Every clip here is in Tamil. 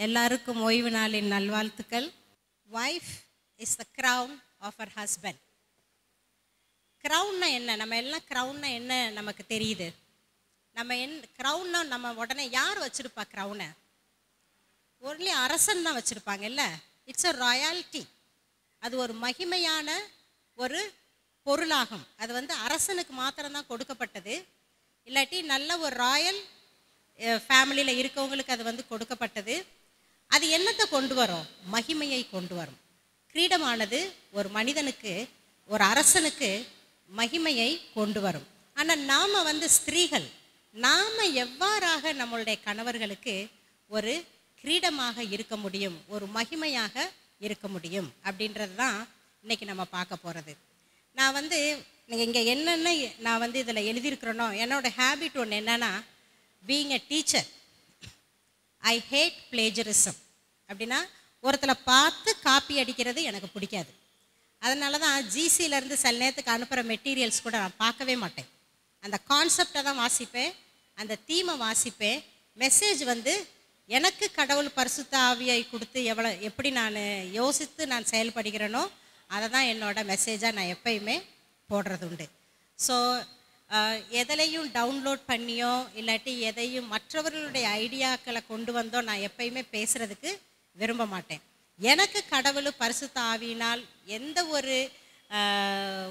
எல்லாருக்கும் ஓய்வு நாளின் நல்வாழ்த்துக்கள். Wife is the crown of her husband. க்ரௌன்னா என்ன? நம்ம எல்லாம் க்ரௌன்னா என்ன நமக்கு தெரியுது? நம்ம க்ரௌன்னா நம்ம உடனே யார் வச்சுருப்பா க்ரௌனை? ஒன்லி அரசன் தான் வச்சுருப்பாங்க இல்லை? It's a ராயாலிட்டி. அது ஒரு மகிமையான ஒரு பொருளாகும். அது அரசனுக்கு மாத்திரம்தான் கொடுக்கப்பட்டது. இல்லாட்டி நல்ல ஒரு ராயல் ஃபேமிலியில் இருக்கவங்களுக்கு அது கொடுக்கப்பட்டது. அது என்னத்தை கொண்டு வரும்? மகிமையை கொண்டு வரும். கிரீடமானது ஒரு மனிதனுக்கு, ஒரு அரசனுக்கு மகிமையை கொண்டு வரும். ஆனால் நாம் ஸ்திரீகள், நாம் எவ்வாறாக நம்மளுடைய கணவர்களுக்கு ஒரு கிரீடமாக இருக்க முடியும், ஒரு மகிமையாக இருக்க முடியும் அப்படின்றது தான் இன்றைக்கி நம்ம பார்க்க போகிறது. நான் இங்கே என்னென்ன நான் இதில் எழுதியிருக்கிறேனோ, என்னோடய ஹேபிட் ஒன்று என்னென்னா, being a teacher I hate plagiarism. அப்படின்னா ஒருத்தரை பார்த்து காப்பி அடிக்கிறது எனக்கு பிடிக்காது. அதனால தான் ஜிசியிலேருந்து சில நேரத்துக்கு அனுப்புகிற மெட்டீரியல்ஸ் கூட நான் பார்க்கவே மாட்டேன். அந்த கான்செப்டை தான் வாசிப்பேன், அந்த தீமை வாசிப்பேன். மெசேஜ் எனக்கு கடவுள் பரிசுத்த ஆவியை கொடுத்து எப்படி நான் யோசித்து நான் செயல்படுகிறேனோ அதை தான் என்னோட மெசேஜாக நான் எப்பயுமே போடுறது உண்டு. ஸோ எதிலையும் டவுன்லோட் பண்ணியோ இல்லாட்டி எதையும் மற்றவர்களுடைய ஐடியாக்களை கொண்டு வந்தோ நான் எப்பயுமே பேசுகிறதுக்கு விரும்ப மாட்டேன். எனக்கு கடவுள் பரிசுத்த ஆவியினால் எந்த ஒரு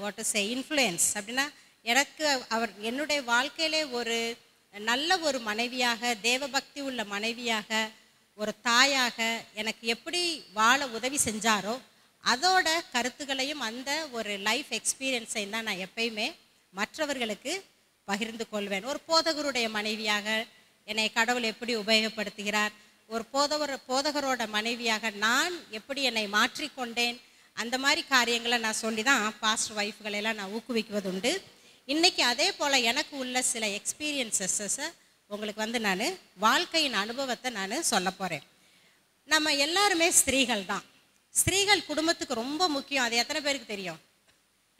வாட் டு சே இன்ஃப்ளூயன்ஸ் அப்படின்னா, எனக்கு அவர் என்னுடைய வாழ்க்கையிலே ஒரு நல்ல ஒரு மனைவியாக, தேவபக்தி உள்ள மனைவியாக, ஒரு தாயாக எனக்கு எப்படி வாழ உதவி செஞ்சாரோ அதோட கருத்துக்களையும் அந்த ஒரு லைஃப் எக்ஸ்பீரியன்ஸையும் தான் நான் எப்பயுமே மற்றவர்களுக்கு பகிர்ந்து கொள்வேன். ஒரு போதகருடைய மனைவியாக என்னை கடவுள் எப்படி உபயோகப்படுத்துகிறார், ஒரு போதகரோட மனைவியாக நான் எப்படி என்னை மாற்றிக்கொண்டேன், அந்த மாதிரி காரியங்களை நான் சொல்லி தான் பாஸ்ட் ஒய்ஃப்களெல்லாம் நான் ஊக்குவிக்குவது உண்டு. இன்றைக்கி அதே போல் எனக்கு உள்ள சில எக்ஸ்பீரியன்ஸஸை உங்களுக்கு நான் வாழ்க்கையின் அனுபவத்தை நான் சொல்ல போகிறேன். நம்ம எல்லாருமே ஸ்திரீகள் தான். ஸ்திரீகள் குடும்பத்துக்கு ரொம்ப முக்கியம். அது எத்தனை பேருக்கு தெரியும்?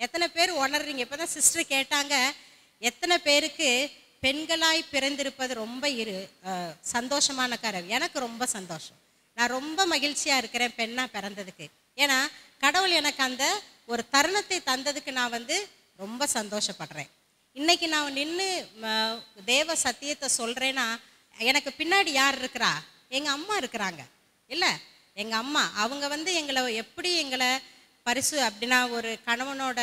எத்தனை பேர் உணர்றீங்க? இப்போ தான் சிஸ்டர் கேட்டாங்க, எத்தனை பேருக்கு பெண்களாய் பிறந்திருப்பது ரொம்ப சந்தோஷமான காரியம். எனக்கு ரொம்ப சந்தோஷம். நான் ரொம்ப மகிழ்ச்சியாக இருக்கிறேன் பெண்ணாக பிறந்ததுக்கு. ஏன்னா கடவுள் எனக்கு அந்த ஒரு தருணத்தை தந்ததுக்கு நான் ரொம்ப சந்தோஷப்படுறேன். இன்றைக்கி நான் நின்று தேவ சத்தியத்தை சொல்கிறேன்னா, எனக்கு பின்னாடி யார் இருக்கிறா? எங்கள் அம்மா இருக்கிறாங்க இல்லை? எங்கள் அம்மா அவங்க எங்களை எப்படி எங்களை பரிசு அப்படின்னா, ஒரு கணவனோட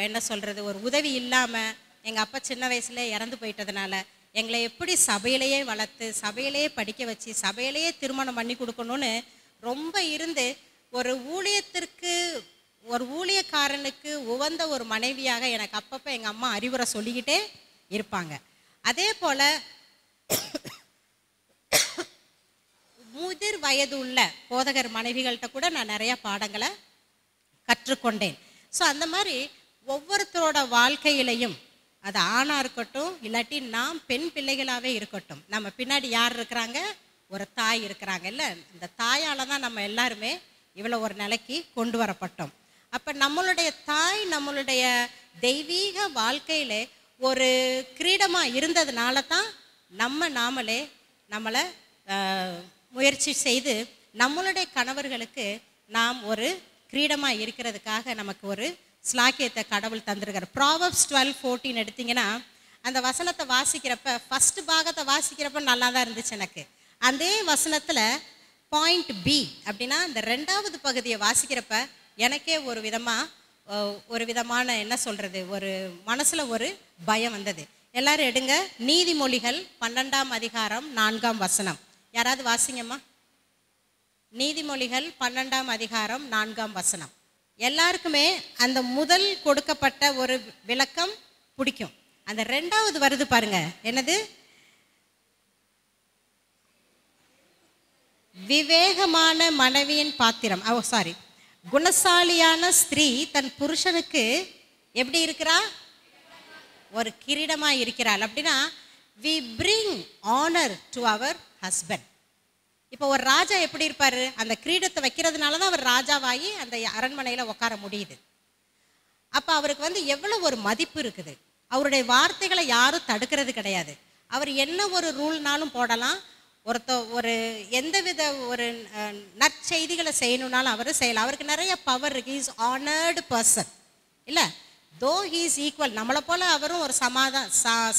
என்ன சொல்கிறது, ஒரு உதவி இல்லாமல் எங்கள் அப்பா சின்ன வயசுல இறந்து போயிட்டதுனால எங்களை எப்படி சபையிலேயே வளர்த்து, சபையிலேயே படிக்க வச்சு, சபையிலேயே திருமணம் பண்ணி கொடுக்கணும்னு ரொம்ப இருந்து, ஒரு ஊழியக்காரனுக்கு உவந்த ஒரு மனைவியாக எனக்கு அப்பப்போ எங்கள் அம்மா அறிவுரை சொல்லிக்கிட்டே இருப்பாங்க. அதே போல் முதிர் வயது உள்ள போதகர் மனைவிகள்கிட்ட கூட நான் நிறையா பாடங்களை கற்றுக்கொண்டேன். ஸோ அந்த மாதிரி ஒவ்வொருத்தரோட வாழ்க்கையிலையும், அது ஆணாக இருக்கட்டும் இல்லாட்டி நாம் பெண் பிள்ளைகளாகவே இருக்கட்டும், நம்ம பின்னாடி யார் இருக்கிறாங்க? ஒரு தாய் இருக்கிறாங்க இல்லை? இந்த தாயால் தான் நம்ம எல்லாருமே இவ்வளோ ஒரு நிலைக்கு கொண்டு வரப்பட்டோம். அப்போ நம்மளுடைய தாய் நம்மளுடைய தெய்வீக வாழ்க்கையில் ஒரு கிரீடமாக இருந்ததுனால தான் நாமளே நம்மளை முயற்சி செய்து நம்மளுடைய கணவர்களுக்கு நாம் ஒரு கிரீடமாக இருக்கிறதுக்காக நமக்கு ஒரு ஸ்லாக்கியத்தை கடவுள் தந்திருக்கார். ப்ராவர்ப்ஸ் 12:14 எடுத்திங்கன்னா, அந்த வசனத்தை வாசிக்கிறப்ப, ஃபஸ்ட்டு பாகத்தை வாசிக்கிறப்ப நல்லா தான் இருந்துச்சு எனக்கு. அதே வசனத்தில் பாயிண்ட் பி அப்படின்னா அந்த 2வது பகுதியை வாசிக்கிறப்ப எனக்கே ஒரு விதமான என்ன சொல்கிறது, ஒரு மனசில் ஒரு பயம் வந்தது. எல்லாரும் எடுங்க, நீதிமொழிகள் 12ஆம் அதிகாரம் 4ஆம் வசனம். யாராவது வாசிங்கம்மா. நீதிமொழிகள் 12ஆம் அதிகாரம் 4ஆம் வசனம். எல்லாருக்குமே அந்த முதல் கொடுக்கப்பட்ட ஒரு விளக்கம் பிடிக்கும். அந்த 2வது வருது பாருங்க, என்னது? விவேகமான மனைவியின் பாத்திரம், குணசாலியான ஸ்திரீ தன் புருஷனுக்கு எப்படி இருக்கிறா? ஒரு கிரீடமாக இருக்கிறாள். அப்படின்னா we bring honor to our husband. இப்போ ஒரு ராஜா எப்படி இருப்பார்? அந்த கிரீடத்தை வைக்கிறதுனால தான் அவர் ராஜாவாகி அந்த அரண்மனையில் உட்கார முடியுது. அப்போ அவருக்கு எவ்வளோ ஒரு மதிப்பு இருக்குது. அவருடைய வார்த்தைகளை யாரும் தடுக்கிறது கிடையாது. அவர் என்ன ஒரு ரூல்னாலும் போடலாம், ஒரு எந்தவித ஒரு நற்செய்திகளை செய்யணுன்னாலும் அவர் செய்யலாம். அவருக்கு நிறைய பவர் இருக்கு. இஸ் ஆனர்டு பர்சன் இல்லை. தோ ஹீ இஸ் ஈக்குவல். நம்மளை போல் அவரும் ஒரு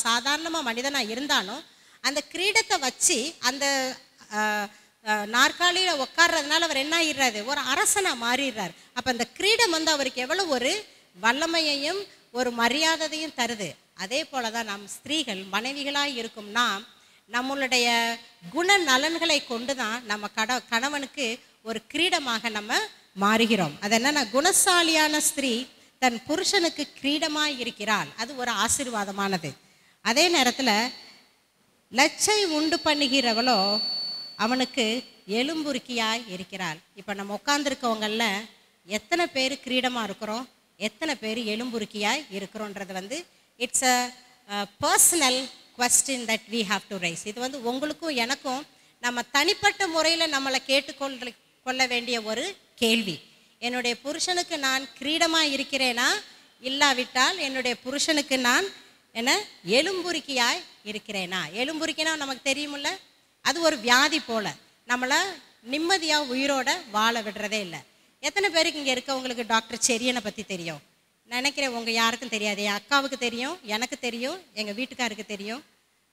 சாதாரணமாக மனிதனாக இருந்தாலும் அந்த கிரீடத்தை வச்சு அந்த நாற்காலியில் உட்கார்றதுனால அவர் என்ன ஆயிடுறாரு, ஒரு அரசனாக மாறிடுறார். அப்போ அந்த கிரீடம் வந்து அவருக்கு எவ்வளோ ஒரு வல்லமையையும் ஒரு மரியாதையும் தருது. அதே போல தான் நம் ஸ்திரீகள் மனைவிகளாக இருக்கும் நாம் நம்மளுடைய குண நலன்களை கொண்டு தான் நம்ம கணவனுக்கு ஒரு கிரீடமாக நம்ம மாறுகிறோம். அது என்னன்னா, குணசாலியான ஸ்திரீ தன் புருஷனுக்கு கிரீடமாக இருக்கிறாள். அது ஒரு ஆசீர்வாதமானது. அதே நேரத்தில் லச்சை உண்டு பண்ணுகிறவளோ அவனுக்கு எலும்புருக்கியாய் இருக்கிறாள். இப்போ நம்ம உட்காந்துருக்கவங்கள எத்தனை பேர் கிரீடமாக இருக்கிறோம், எத்தனை பேர் எலும்புருக்கியாய் இருக்கிறோன்றது வந்து it's a personal question that we have to raise. இது வந்து உங்களுக்கும் எனக்கும் நம்ம தனிப்பட்ட முறையில் நம்மளை கொள்ள வேண்டிய ஒரு கேள்வி. என்னுடைய புருஷனுக்கு நான் கிரீடமாக இருக்கிறேனா, இல்லாவிட்டால் என்னுடைய புருஷனுக்கு நான் என்ன எலும்புருக்கியாய் இருக்கிறேனா? எலும்புருக்கினா நமக்கு தெரியுமில்ல, அது ஒரு வியாதி போல் நம்மளை நிம்மதியாக உயிரோட வாழ விடுறதே இல்லை. எத்தனை பேருக்கு இங்கே இருக்கவங்களுக்கு டாக்டர் செரியனை பற்றி தெரியும்? நினைக்கிறேன் உங்கள் யாருக்கும் தெரியாது. என் அக்காவுக்கு தெரியும், எனக்கு தெரியும், எங்கள் வீட்டுக்காருக்கு தெரியும்.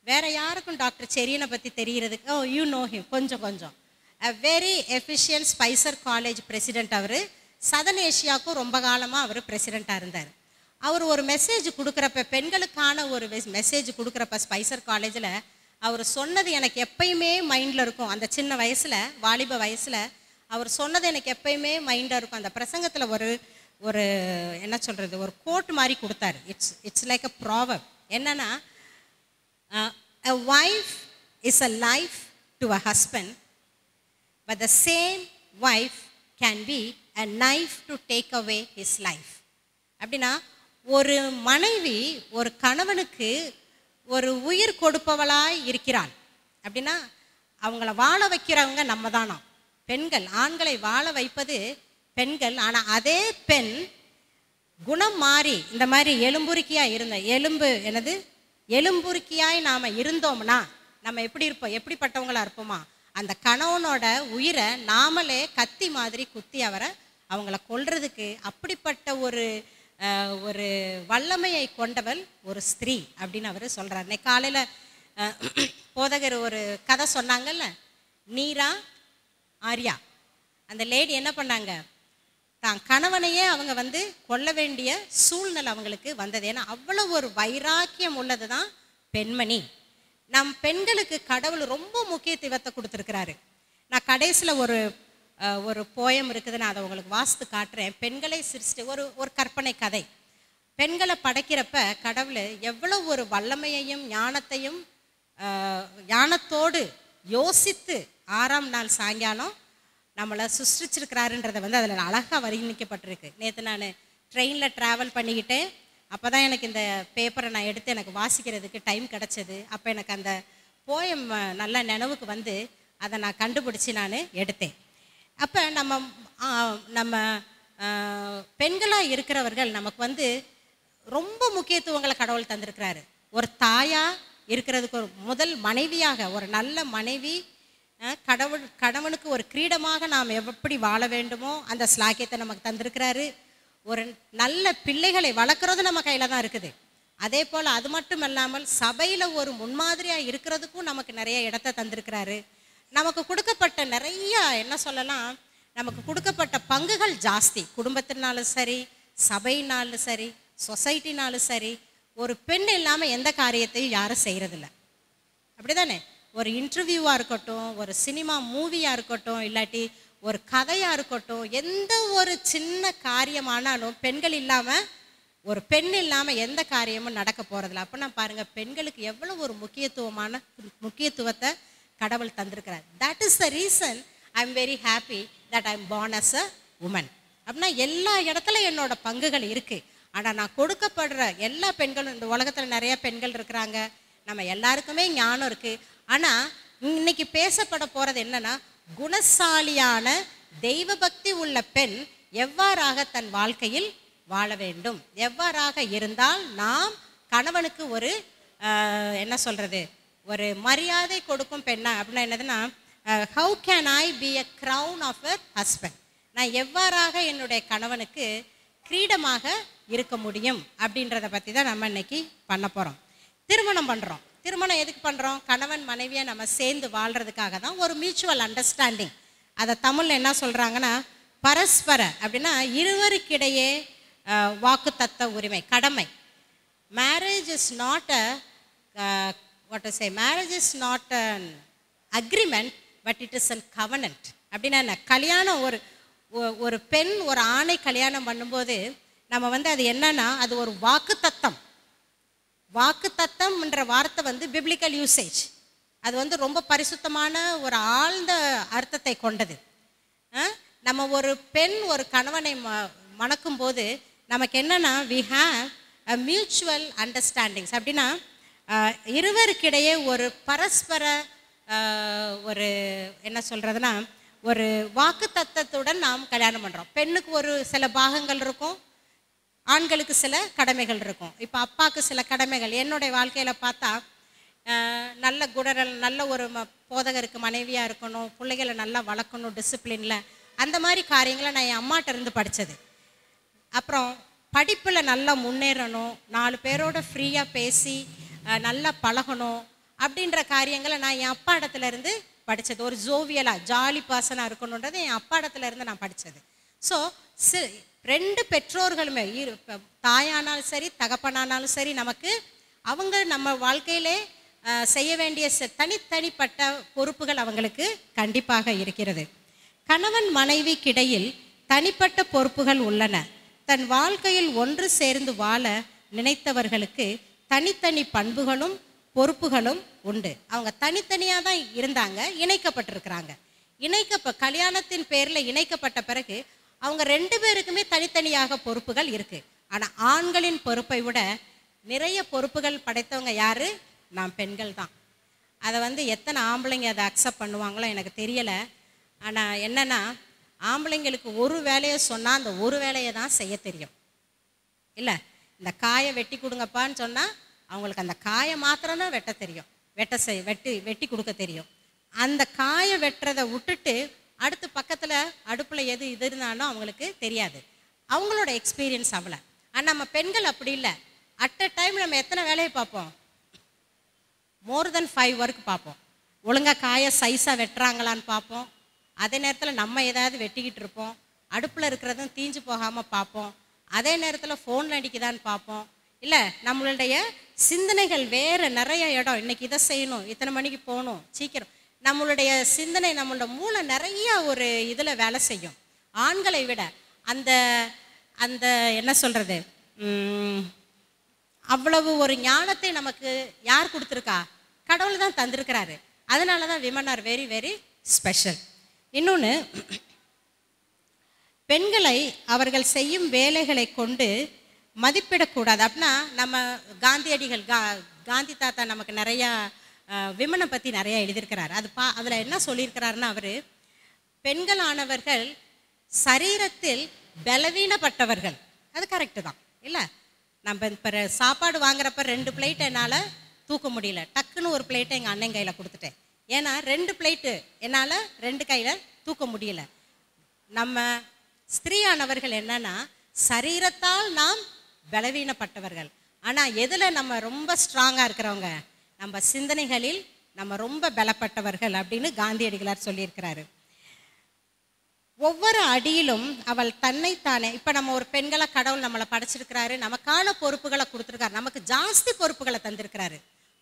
வேறு யாருக்கும் டாக்டர் செரியனை பற்றி தெரிகிறதுக்கு யூ நோ ஹிம் கொஞ்சம் கொஞ்சம். A very efficient Spicer college president. அவர் சதன் ஏஷியாவுக்கும் ரொம்ப காலமாக அவர் பிரசிடெண்ட்டாக இருந்தார். அவர் ஒரு மெசேஜ் கொடுக்குறப்ப, பெண்களுக்கான ஒரு மெசேஜ் கொடுக்குறப்ப ஸ்பைசர் காலேஜில் அவர் சொன்னது எனக்கு எப்பயுமே மைண்டில் இருக்கும். அந்த சின்ன வயசில், வாலிப வயசில் அவர் சொன்னது எனக்கு எப்பயுமே மைண்டில் இருக்கும். அந்த பிரசங்கத்தில் ஒரு என்ன சொல்கிறது, ஒரு கோட் மாதிரி கொடுத்தாரு. It's like a proverb. என்னன்னா, a wife is a life to a husband, but the same wife can be a knife to take away his life. அப்படின்னா, ஒரு மனைவி ஒரு கணவனுக்கு ஒரு உயிர் கொடுப்பவளாய் இருக்கிறாள். அப்படின்னா அவங்கள வாழ வைக்கிறவங்க நம்ம தானா? பெண்கள். ஆண்களை வாழ வைப்பது பெண்கள். ஆனால் அதே பெண் குணம் மாறி இந்த மாதிரி எலும்புருக்கியாக எலும்புருக்கியாய் நாம் இருந்தோம்னா நம்ம எப்படி இருப்போம், எப்படிப்பட்டவங்களா இருப்போமா? அந்த கணவனோட உயிரை நாமளே கத்தி மாதிரி குத்தி அவங்கள கொல்றதுக்கு அப்படிப்பட்ட ஒரு வல்லமையை கொண்டவள் ஒரு ஸ்திரீ அப்படின்னு அவர் சொல்கிறார். இன்னைக்கு காலையில் போதகர் ஒரு கதை சொன்னாங்கல்ல, நீரா ஆர்யா. அந்த லேடி என்ன பண்ணாங்க, தான் கணவனையே அவங்க வந்து கொல்ல வேண்டிய சூழ்நிலை அவங்களுக்கு வந்தது. ஏன்னா அவ்வளோ ஒரு வைராக்கியம் உள்ளது தான் பெண்மணி. நம் பெண்களுக்கு கடவுள் ரொம்ப முக்கியத்துவத்தை கொடுத்துருக்கிறாரு. நான் கடைசியில் ஒரு போயம் இருக்குது, நான் அதை உங்களுக்கு வாசித்து காட்டுறேன். பெண்களை சிருஷ்டி ஒரு கற்பனை கதை. பெண்களை படைக்கிறப்ப கடவுள் எவ்வளோ ஒரு வல்லமையையும் ஞானத்தோடு யோசித்து 6ஆம் நாள் சாயங்காலம் நம்மளை சிருஷ்டிச்சிருக்கிறாருன்றதை வந்து அதில் அழகாக வர்ணிக்கப்பட்டிருக்கு. நேற்று நான் ட்ரெயினில் ட்ராவல் பண்ணிக்கிட்டேன். அப்போ தான் எனக்கு இந்த பேப்பரை நான் எடுத்து எனக்கு வாசிக்கிறதுக்கு டைம் கிடச்சிது. அப்போ எனக்கு அந்த போயம் நல்ல நினைவுக்கு வந்து அதை நான் கண்டுபிடிச்சி நான் எடுத்தேன். அப்போ நம்ம பெண்களாக இருக்கிறவர்கள் நமக்கு வந்து ரொம்ப முக்கியத்துவங்களை கடவுள் தந்திருக்கிறாரு. ஒரு தாயாக இருக்கிறதுக்கு, ஒரு முதல் மனைவியாக, ஒரு நல்ல மனைவி, கணவனுக்கு ஒரு கிரீடமாக நாம் எப்படி வாழ வேண்டுமோ அந்த ஸ்லாக்கியத்தை நமக்கு தந்திருக்கிறாரு. ஒரு நல்ல பிள்ளைகளை வளர்க்குறது நம்ம கையில் தான் இருக்குது. அதே போல் அது மட்டும் இல்லாமல் சபையில் ஒரு முன்மாதிரியாக இருக்கிறதுக்கும் நமக்கு நிறைய இடத்த தந்திருக்கிறாரு. நமக்கு கொடுக்கப்பட்ட நிறைய என்ன சொல்லலாம், நமக்கு கொடுக்கப்பட்ட பங்குகள் ஜாஸ்தி. குடும்பத்தினாலும் சரி, சபையினாலும் சரி, சொசைட்டினாலும் சரி. ஒரு பெண் இல்லாமல் எந்த காரியத்தையும் யாரும் செய்கிறதில்ல, அப்படி தானே? ஒரு இன்டர்வியூவாக இருக்கட்டும், ஒரு சினிமா மூவியாக இருக்கட்டும், இல்லாட்டி ஒரு கதையாக இருக்கட்டும், எந்த ஒரு சின்ன காரியமானாலும் பெண்கள் இல்லாமல், ஒரு பெண் இல்லாமல் எந்த காரியமும் நடக்க போகிறதில்ல. அப்போ நான் பாருங்கள், பெண்களுக்கு எவ்வளோ ஒரு முக்கியத்துவத்தை கடவுள் தந்திருக்கிறார். That is the reason I am very happy that I am born as a woman. அப்படின்னா எல்லா இடத்துல என்னோட பங்குகள் இருக்குது. ஆனால் நான் கொடுக்கப்படுற எல்லா பெண்களும், இந்த உலகத்தில் நிறைய பெண்கள் இருக்கிறாங்க, நம்ம எல்லாருக்குமே ஞானம் இருக்குது. ஆனால் இன்னைக்கு பேசப்பட போகிறது என்னன்னா, குணசாலியான தெய்வ பக்தி உள்ள பெண் எவ்வாறாக தன் வாழ்க்கையில் வாழ வேண்டும், எவ்வாறாக இருந்தால் நாம் கணவனுக்கு ஒரு என்ன சொல்கிறது, ஒரு மரியாதை கொடுக்கும் பெண்ணா அப்படின்னா என்னதுன்னா, how can I be a crown of a husband, நான் எவ்வாறாக என்னுடைய கணவனுக்கு கிரீடமாக இருக்க முடியும் அப்படின்றத பற்றி தான் நம்ம இன்னைக்கு பண்ண போகிறோம். திருமணம் பண்ணுறோம். திருமணம் எதுக்கு பண்ணுறோம்? கணவன் மனைவியை நம்ம சேர்ந்து வாழ்கிறதுக்காக தான். ஒரு மியூச்சுவல் அண்டர்ஸ்டாண்டிங், அதை தமிழில் என்ன சொல்கிறாங்கன்னா பரஸ்பர, அப்படின்னா இருவருக்கிடையே வாக்குத்தத்த உரிமை, கடமை. Marriage is not a what to say, marriage is not an agreement but it is an covenant. அப்படின்னா என்ன? கல்யாணம் ஒரு பெண் ஒரு ஆணை கல்யாணம் பண்ணும்போது நம்ம வந்து அது என்னன்னா, அது ஒரு வாக்குத்தத்தம். வாக்குத்தத்தம்ன்ற வார்த்தை வந்து பிப்ளிக்கல் யூசேஜ், அது வந்து ரொம்ப பரிசுத்தமான ஒரு ஆழ்ந்த அர்த்தத்தை கொண்டது. நம்ம ஒரு பெண் ஒரு கணவனை மணக்கும் போது நமக்கு என்னன்னா, we have a mutual understandings. அப்படின்னா இருவருக்கிடையே ஒரு பரஸ்பர ஒரு என்ன சொல்கிறதுனா, ஒரு வாக்கு தத்தத்துடன் நாம் கல்யாணம் பண்ணுறோம். பெண்ணுக்கு ஒரு சில பாகங்கள் இருக்கும், ஆண்களுக்கு சில கடமைகள் இருக்கும். இப்போ அப்பாவுக்கு சில கடமைகள் என்னுடைய வாழ்க்கையில் பார்த்தா, நல்ல குணங்கள், நல்ல ஒரு போதகருக்கு மனைவியாக இருக்கணும், பிள்ளைகளை நல்லா வளர்க்கணும் டிசிப்ளினில், அந்த மாதிரி காரியங்களை நான் என் அம்மாட்ட இருந்து படித்தது. அப்புறம் படிப்பில் நல்லா முன்னேறணும், 4 பேரோட ஃப்ரீயாக பேசி நல்லா பழகணும் அப்படின்ற காரியங்களை நான் என் அப்பா இடத்துல இருந்து படித்தது. ஒரு ஜோவியலாக ஜாலி பர்சனாக இருக்கணுன்றது என் அப்பா இடத்துல இருந்து நான் படித்தது. ஸோ 2 பெற்றோர்களுமே, தாயானாலும் சரி தகப்பனானாலும் சரி, நமக்கு அவங்க நம்ம வாழ்க்கையிலே செய்ய வேண்டிய தனித்தனிப்பட்ட பொறுப்புகள் அவங்களுக்கு கண்டிப்பாக இருக்கிறது. கணவன் மனைவிக்கிடையில் தனிப்பட்ட பொறுப்புகள் உள்ளன. தன் வாழ்க்கையில் ஒன்று சேர்ந்து வாழ நினைத்தவர்களுக்கு தனித்தனி பண்புகளும் பொறுப்புகளும் உண்டு. அவங்க தனித்தனியாக தான் இருந்தாங்க, இணைக்கப்பட்டிருக்கிறாங்க. கல்யாணத்தின் பேரில் இணைக்கப்பட்ட பிறகு அவங்க 2 பேருக்குமே தனித்தனியாக பொறுப்புகள் இருக்குது. ஆனால் ஆண்களின் பொறுப்பை விட நிறைய பொறுப்புகள் படைத்தவங்க யார்? நாம் பெண்கள் தான். அதை வந்து எத்தனை ஆம்பளைங்க அதை அக்செப்ட் பண்ணுவாங்களோ எனக்கு தெரியலை. ஆனால் என்னென்னா, ஆம்பளைங்களுக்கு ஒரு வேலையை சொன்னால் அந்த ஒரு வேலையை தான் செய்ய தெரியும். இல்லை, இந்த காயை வெட்டி கொடுங்கப்பான்னு சொன்னால் அவங்களுக்கு அந்த காயை மாத்திரம்தான் வெட்ட தெரியும், வெட்டி கொடுக்க தெரியும். அந்த காயை வெட்டுறதை விட்டுட்டு அடுத்து பக்கத்தில் அடுப்பில் எது இருந்தாலும் அவங்களுக்கு தெரியாது. அவங்களோட எக்ஸ்பீரியன்ஸ் அவ்வளோ. ஆனால் நம்ம பெண்கள் அப்படி இல்லை. அட் அ டைம் நம்ம எத்தனை வேலையை பார்ப்போம்? மோர் தென் 5 ஒர்க் பார்ப்போம். ஒழுங்காக காயை சைஸாக வெட்டுறாங்களான்னு பார்ப்போம். அதே நேரத்தில் நம்ம ஏதாவது வெட்டிக்கிட்டு இருப்போம். அடுப்பில் இருக்கிறதும் தீஞ்சு போகாமல் பார்ப்போம். அதே நேரத்தில் ஃபோனில் அடிக்குதான்னு பார்ப்போம். இல்லை, நம்மளுடைய சிந்தனைகள் வேறு நிறைய இடம். இன்றைக்கி இதை செய்யணும், இத்தனை மணிக்கு போகணும், சீக்கிரம். நம்மளுடைய சிந்தனை, நம்மளோட மூளை நிறைய ஒரு இதில் வேலை செய்யும். ஆண்களை விட அந்த அந்த என்ன சொல்கிறது, அவ்வளவு ஒரு ஞானத்தை நமக்கு யார் கொடுத்துருக்கா? கடவுள் தான் தந்திருக்கிறாரு. அதனால தான் women are very very special. இன்னொன்று, பெண்களை அவர்கள் செய்யும் வேலைகளை கொண்டு மதிப்பிடக்கூடாது. அப்படின்னா நம்ம காந்தியடிகள், காந்தி தாத்தா நமக்கு நிறையா விமனை பற்றி நிறையா எழுதியிருக்கிறார். அதில் என்ன சொல்லியிருக்கிறாருன்னா, அவர் பெண்களானவர்கள் சரீரத்தில் பலவீனப்பட்டவர்கள். அது கரெக்டு தான். இல்லை, நம்ம இப்போ சாப்பாடு வாங்குறப்ப 2 பிளேட் என்னால் தூக்க முடியல, டக்குன்னு ஒரு பிளேட்டை எங்கள் அண்ணன் கையில் கொடுத்துட்டேன். ஏன்னா 2 பிளேட்டு என்னால் 2 கையில் தூக்க முடியல. நம்ம ஸ்திரீயானவர்கள் என்னன்னா, சரீரத்தால் நாம் பலவீனப்பட்டவர்கள். ஆனால் எதில் நம்ம ரொம்ப ஸ்ட்ராங்காக இருக்கிறவங்க? நம்ம சிந்தனைகளில் நம்ம ரொம்ப பலப்பட்டவர்கள் அப்படின்னு காந்தியடிகளார் சொல்லியிருக்கிறாரு. ஒவ்வொரு அடியிலும் அவள் தன்னைத்தானே, இப்போ நம்ம ஒரு பெண்களை கடவுள் நம்மளை படைச்சிருக்கிறாரு, நமக்கான பொறுப்புகளை கொடுத்துருக்காரு, நமக்கு ஜாஸ்தி பொறுப்புகளை தந்திருக்கிறாரு.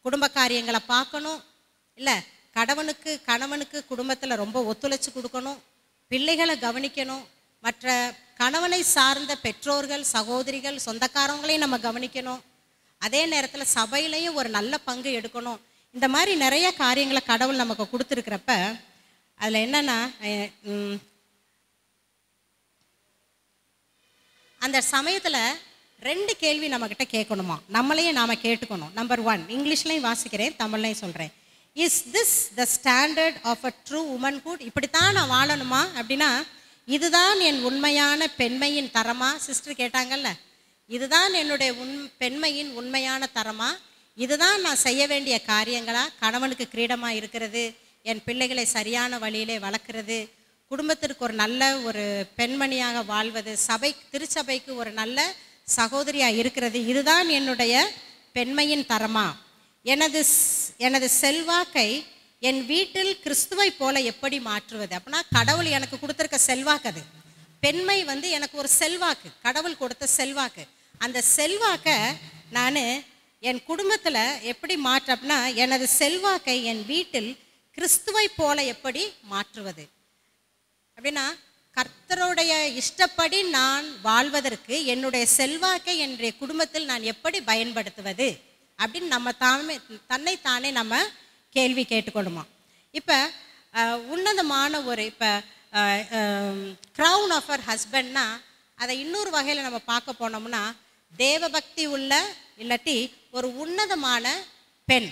குடும்ப காரியங்களை பார்க்கணும், இல்லை கணவனுக்கு குடும்பத்தில் ரொம்ப ஒத்துழைச்சி கொடுக்கணும், பிள்ளைகளை கவனிக்கணும், மற்ற கணவனை சார்ந்த பெற்றோர்கள், சகோதரிகள், சொந்தக்காரங்களையும் நம்ம கவனிக்கணும். அதே நேரத்தில் சபையிலையும் ஒரு நல்ல பங்கு எடுக்கணும். இந்த மாதிரி நிறைய காரியங்களை கடவுள் நமக்கு கொடுத்துருக்கிறப்ப அதில் என்னென்னா, அந்த சமயத்தில் 2 கேள்வி நம்மக்கிட்ட கேட்கணுமா, நம்மளையே நாம் கேட்டுக்கணும். நம்பர் 1, இங்கிலீஷ்லையும் வாசிக்கிறேன், தமிழ்லையும் சொல்கிறேன். Is this the standard of a true womanhood? இப்படித்தான் நான் வாழணுமா? அப்படின்னா இதுதான் என் உண்மையான பெண்மையின் தரமா? சிஸ்டர் கேட்டாங்கல்ல, இதுதான் என்னுடைய பெண்மையின் உண்மையான தரமா? இதுதான் நான் செய்ய வேண்டிய காரியங்களா? கணவனுக்கு கிரீடமாக இருக்கிறது, என் பிள்ளைகளை சரியான வழியிலே வளர்க்குறது, குடும்பத்திற்கு ஒரு நல்ல ஒரு பெண்மணியாக வாழ்வது, திருச்சபைக்கு ஒரு நல்ல சகோதரியாக இருக்கிறது, இதுதான் என்னுடைய பெண்மையின் தரமா? எனது செல்வாக்கை என் வீட்டில் கிறிஸ்துவை போல எப்படி மாற்றுவது? அப்படின்னா கடவுள் எனக்கு கொடுத்துருக்க செல்வாக்கு அது. பெண்மை எனக்கு ஒரு செல்வாக்கு, கடவுள் கொடுத்த செல்வாக்கு. அந்த செல்வாக்கை நான் என் குடும்பத்தில் எப்படி அப்படின்னா எனது செல்வாக்கை என் வீட்டில் கிறிஸ்துவை போல எப்படி மாற்றுவது அப்படின்னா, கர்த்தருடைய இஷ்டப்படி நான் வாழ்வதற்கு என்னுடைய செல்வாக்கை என்னுடைய குடும்பத்தில் நான் எப்படி பயன்படுத்துவது அப்படின்னு நம்ம தன்னைத்தானே நம்ம கேள்வி கேட்டுக்கொள்ளுமா. இப்போ உன்னதமான ஒரு க்ரௌன் ஆஃப் அவர் ஹஸ்பண்ட்னா அதை இன்னொரு வகையில் நம்ம பார்க்க போனோம்னா, தேவபக்தி உள்ள இல்லாட்டி ஒரு உன்னதமான பெண்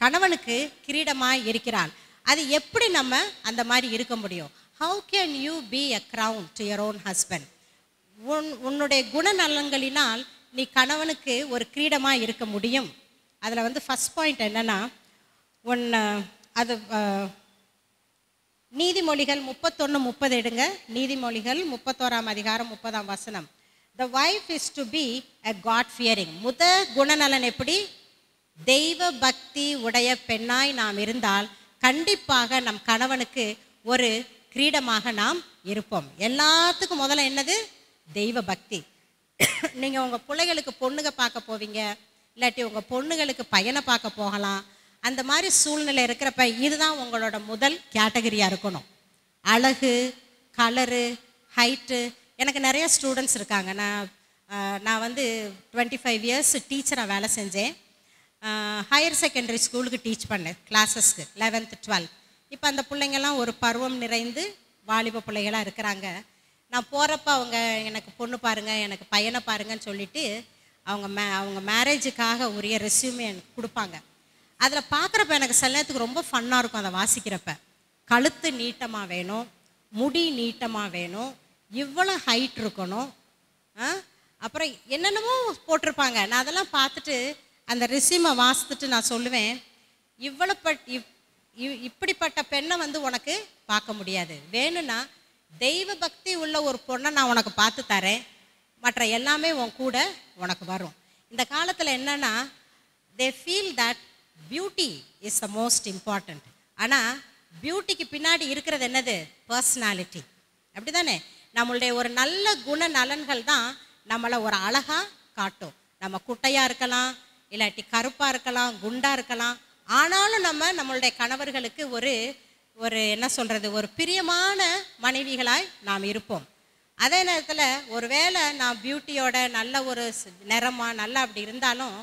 கணவனுக்கு கிரீடமாய் இருக்கிறாள். அது எப்படி நம்ம அந்த மாதிரி இருக்க முடியும்? How can you B a crown to your own husband? உன்னுடைய குணநலன்களினால் நீ கணவனுக்கு ஒரு கிரீடமாக இருக்க முடியும். அதில் ஃபஸ்ட் பாயிண்ட் என்னென்னா, அது நீதிமொழிகள் 31:30 எடுங்க. நீதிமொழிகள் 31 அதிகாரம் 30 The wife is to be a God fearing. குணநலன் எப்படி? தெய்வ பக்தி உடைய பெண்ணாய் நாம் இருந்தால் கண்டிப்பாக நம் கணவனுக்கு ஒரு கிரீடமாக நாம் இருப்போம். எல்லாத்துக்கும் முதல்ல என்னது? தெய்வ பக்தி. நீங்கள் உங்கள் பிள்ளைகளுக்கு பொண்ணுங்க பார்க்க போவீங்க, இல்லாட்டி உங்கள் பொண்ணுகளுக்கு பையனை பார்க்க போகலாம். அந்த மாதிரி சூழ்நிலை இருக்கிறப்ப இதுதான் உங்களோட முதல் கேட்டகரியாக இருக்கணும். அழகு, கலரு, ஹைட்டு. எனக்கு நிறைய ஸ்டூடெண்ட்ஸ் இருக்காங்க. நான் 25 இயர்ஸ் டீச்சராக வேலை செஞ்சேன். ஹையர் செகண்டரி ஸ்கூலுக்கு டீச் பண்ணேன், கிளாஸஸ்க்கு 11th 12th. இப்போ அந்த பிள்ளைங்கள்லாம் ஒரு பருவம் நிறைந்து வாலிப பிள்ளைகளாக இருக்கிறாங்க. நான் போகிறப்ப அவங்க எனக்கு பொண்ணு பாருங்கள், எனக்கு பையனை பாருங்கன்னு சொல்லிவிட்டு அவங்க மேரேஜுக்காக உரிய ரெஸ்யூமே எனக்கு கொடுப்பாங்க. அதில் பார்க்குறப்ப எனக்கு சில நேரத்துக்கு ரொம்ப ஃபன்னாக இருக்கும். அதை வாசிக்கிறப்ப கழுத்து நீட்டமாக வேணும், முடி நீட்டமாக வேணும், இவ்வளோ ஹைட் இருக்கணும், அப்புறம் என்னென்னமோ போட்டிருப்பாங்க. நான் அதெல்லாம் பார்த்துட்டு அந்த ரெஸ்யூமை வாசித்துட்டு நான் சொல்லுவேன், இப்படிப்பட்ட பெண்ணை உனக்கு பார்க்க முடியாது. வேணும்னா தெய்வ பக்தி உள்ள ஒரு பொண்ணை நான் உனக்கு பார்த்து தரேன், மற்ற எல்லாமே உன் கூட உனக்கு வரும். இந்த காலத்தில் என்னென்னா, they feel that beauty is the most important. ஆனால் பியூட்டிக்கு பின்னாடி இருக்கிறது என்னது? பர்சனாலிட்டி. அப்படி தானே? நம்மளுடைய ஒரு நல்ல குணநலன்கள் தான் நம்மளை ஒரு அழகாக காட்டும். நம்ம குட்டையாக இருக்கலாம், இல்லாட்டி கருப்பாக இருக்கலாம், குண்டாக இருக்கலாம். ஆனாலும் நம்மளுடைய கணவர்களுக்கு ஒரு என்ன சொல்கிறது, ஒரு பிரியமான மனைவிகளாய் நாம் இருப்போம். அதே நேரத்தில் ஒருவேளை நான் பியூட்டியோட நல்ல ஒரு நிறமாக நல்லா அப்படி இருந்தாலும்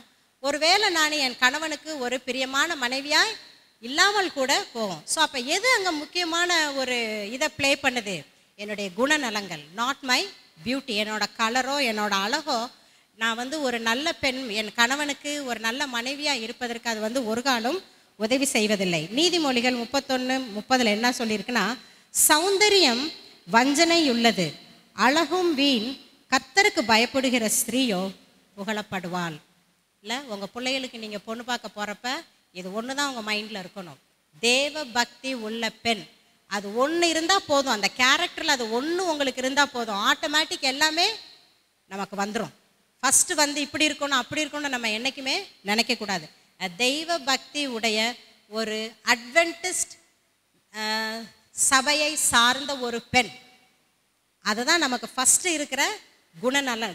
ஒருவேளை நான் என் கணவனுக்கு ஒரு பிரியமான மனைவியாய் இல்லாமல் கூட போகும். ஸோ அப்போ எது அங்கே முக்கியமான ஒரு இதை ப்ளே பண்ணுது? என்னுடைய குணநலங்கள், நாட் மை பியூட்டி. என்னோட கலரோ என்னோட அழகோ நான் ஒரு நல்ல பெண், என் கணவனுக்கு ஒரு நல்ல மனைவியாக இருப்பதற்கு அது ஒரு காலம் உதவி செய்வதில்லை. நீதிமொழிகள் 31:30 என்ன சொல்லியிருக்குன்னா, சௌந்தரியம் வஞ்சனை உள்ளது, அழகும் வீண், கர்த்தருக்கு பயப்படுகிற ஸ்திரீயோ புகழப்படுவாள். இல்லை, உங்கள் பிள்ளைகளுக்கு நீங்கள் பொண்ணு பார்க்க போகிறப்ப இது ஒன்று தான் உங்கள் மைண்டில் இருக்கணும். தேவ பக்தி உள்ள பெண், அது ஒன்று இருந்தால் போதும். அந்த கேரக்டரில் அது ஒன்று உங்களுக்கு இருந்தால் போதும், ஆட்டோமேட்டிக் எல்லாமே நமக்கு வந்துடும். ஃபஸ்ட்டு இப்படி இருக்கணும் அப்படி இருக்கணும்னு நம்ம என்றைக்குமே நினைக்கக்கூடாது. தெய்வ பக்தி உடைய ஒரு அட்வென்டிஸ்ட் சபையை சார்ந்த ஒரு பெண், அதுதான் நமக்கு ஃபஸ்ட்டு இருக்கிற குணநலன்.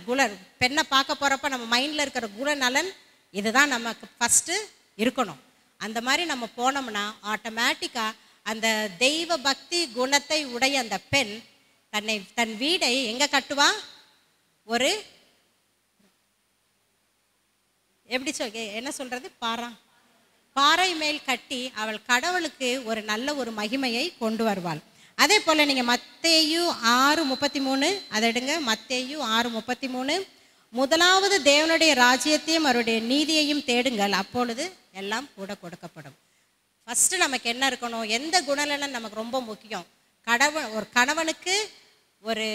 பெண்ணை பார்க்க போகிறப்ப நம்ம மைண்டில் இருக்கிற குணநலன் இதுதான் நமக்கு ஃபஸ்ட்டு இருக்கணும். அந்த மாதிரி நம்ம போனோம்னா ஆட்டோமேட்டிக்காக அந்த தெய்வ பக்தி குணத்தை உடைய அந்த பெண் தன் வீடை எங்கே கட்டுவா? ஒரு எப்படி என்ன சொல்கிறது, பாறை மேல் கட்டி அவள் கடவுளுக்கு ஒரு நல்ல ஒரு மகிமையை கொண்டு வருவாள். அதே போல் நீங்கள் மத்தேயு 6:33 அதை எடுங்க. மத்தேயு 6:33, முதலாவது தேவனுடைய ராஜ்யத்தையும் அவருடைய நீதியையும் தேடுங்கள், அப்பொழுது எல்லாம் கூட கொடுக்கப்படும். ஃபஸ்ட்டு நமக்கு என்ன இருக்கணும்? எந்த குணநலன் நமக்கு ரொம்ப முக்கியம்? ஒரு கணவனுக்கு ஒரு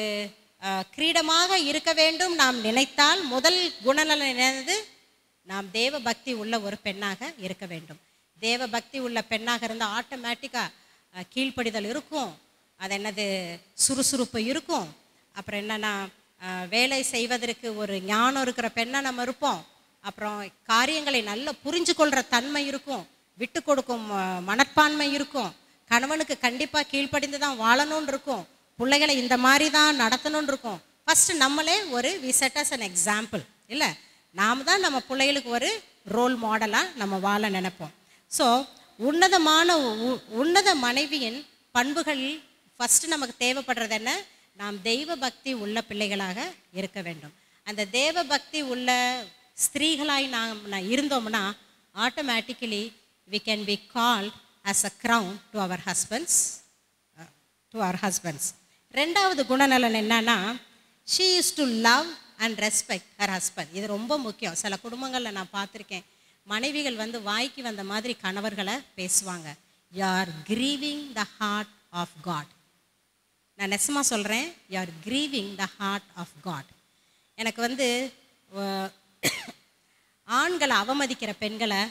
கிரீடமாக இருக்க வேண்டும் நாம் நினைத்தால் முதல் குணநலன் என்னது? நாம் தேவ பக்தி உள்ள ஒரு பெண்ணாக இருக்க வேண்டும். தேவ பக்தி உள்ள பெண்ணாக இருந்தால் ஆட்டோமேட்டிக்காக கீழ்ப்படிதல் இருக்கும். அது என்னது, சுறுசுறுப்பு இருக்கும். அப்புறம் என்னென்னா வேலை செய்வதற்கு ஒரு ஞானம் இருக்கிற பெண்ணாக நம்ம இருப்போம். அப்புறம் காரியங்களை நல்லா புரிஞ்சு கொள்கிற தன்மை இருக்கும். விட்டு கொடுக்கும் மனப்பான்மை இருக்கும். கணவனுக்கு கண்டிப்பாக கீழ்ப்படிந்து தான் வாழணும்னு இருக்கும். பிள்ளைகளை இந்த மாதிரி தான் நடத்தணும்னு இருக்கும். ஃபஸ்ட்டு நம்மளே we set as an example இல்லை, நாம் தான் நம்ம பிள்ளைகளுக்கு ஒரு ரோல் மாடலாக நம்ம வாழ நினைப்போம். ஸோ உன்னத மனைவியின் பண்புகள் ஃபஸ்ட்டு நமக்கு தேவைப்படுறது என்ன, நாம் தெய்வ பக்தி உள்ள பிள்ளைகளாக இருக்க வேண்டும். அந்த தேவ பக்தி உள்ள ஸ்திரீகளாய் நாம் இருந்தோம்னா automatically we can be called as a crown to our husbands. ரெண்டாவது குணநலன் என்னன்னா, she is to love and respect her husband. இது ரொம்ப முக்கியம். சில குடும்பங்களில் நான் பார்த்துருக்கேன், மனைவிகள் வாய்க்கு வந்த மாதிரி கணவர்களை பேசுவாங்க. you are grieving the heart of God. நான் நெசமாக சொல்கிறேன், you are grieving the heart of God. எனக்கு ஆண்களை அவமதிக்கிற பெண்களை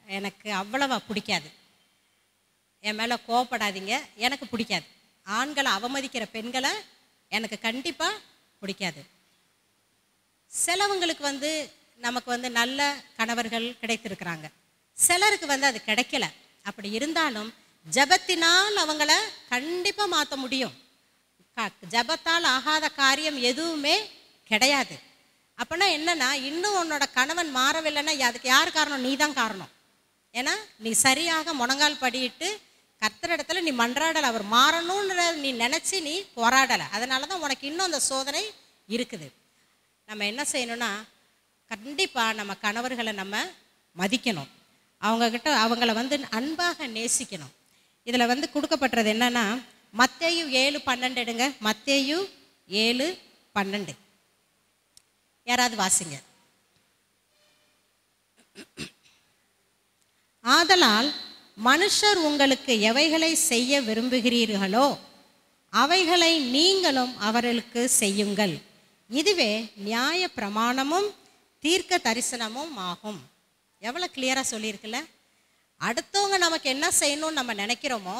எனக்கு அவ்வளவா பிடிக்காது. என் மேலே கோவப்படாதீங்க, எனக்கு பிடிக்காது. ஆண்களை அவமதிக்கிற பெண்களை எனக்கு கண்டிப்பாக பிடிக்காது. சிலவங்களுக்கு நமக்கு நல்ல கணவர்கள் கிடைத்திருக்கிறாங்க, சிலருக்கு அது கிடைக்கல. அப்படி இருந்தாலும் ஜபத்தினால் அவங்கள கண்டிப்பாக மாற்ற முடியும். ஜபத்தால் ஆகாத காரியம் எதுவுமே கிடையாது. அப்படின்னா என்னன்னா, இன்னும் உன்னோட கணவன் மாறவில்லைன்னா அதுக்கு யார் காரணம்? நீ தான் காரணம். ஏன்னா நீ சரியாக முழங்கால் படியிட்டு கர்த்தரிடத்துல நீ மன்றாடலை, அவர் மாறணுன்ற நீ நினச்சி நீ போராடலை. அதனால தான் உனக்கு இன்னும் அந்த சோதனை இருக்குது. நம்ம என்ன செய்யணும்னா, கண்டிப்பாக நம்ம கணவர்களை நம்ம மதிக்கணும். அவங்கக்கிட்ட அவங்கள அன்பாக நேசிக்கணும். இதில் கொடுக்கப்பட்டது என்னன்னா, மத்தேயு 7:12 எடுங்க. மத்தேயு 7:12 யாராவது வாசிங்க. ஆதலால் மனுஷர் உங்களுக்கு எவைகளை செய்ய விரும்புகிறீர்களோ அவைகளை நீங்களும் அவர்களுக்கு செய்யுங்கள். இதுவே நியாய பிரமாணமும் தீர்க்க தரிசனமும் ஆகும். எவ்வளோ கிளியராக சொல்லியிருக்குல்ல. அடுத்தவங்க நமக்கு என்ன செய்யணும்னு நம்ம நினைக்கிறோமோ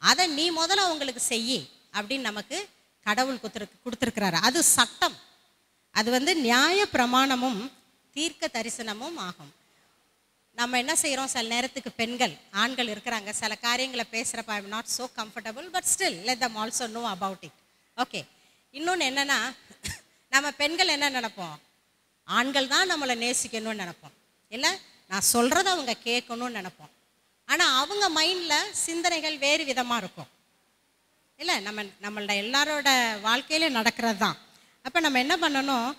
அதை நீ முதல்ல அவங்களுக்கு செய்யி அப்படின்னு நமக்கு கடவுள் கொடுத்துருக்கிறாரு. அது சட்டம். அது நியாய பிரமாணமும் தீர்க்க தரிசனமும் ஆகும். நம்ம என்ன செய்கிறோம், சில நேரத்துக்கு பெண்கள் ஆண்கள் இருக்கிறாங்க, சில காரியங்களை பேசுகிறப்ப I am not so comfortable, but still let them also know about it. Okay. இன்னொன்று என்னென்னா, நம்ம பெண்கள் என்ன நினைப்போம், ஆண்கள் தான் நம்மளை நேசிக்கணும்னு நினைப்போம், இல்லை நான் சொல்கிறத அவங்க கேட்கணும்னு நினைப்போம். ஆனால் அவங்க மைண்டில் சிந்தனைகள் வேறு விதமாக இருக்கும். இல்லை, நம்மளோட எல்லாரோட வாழ்க்கையிலே நடக்கிறது தான். அப்போ நம்ம என்ன பண்ணணும்,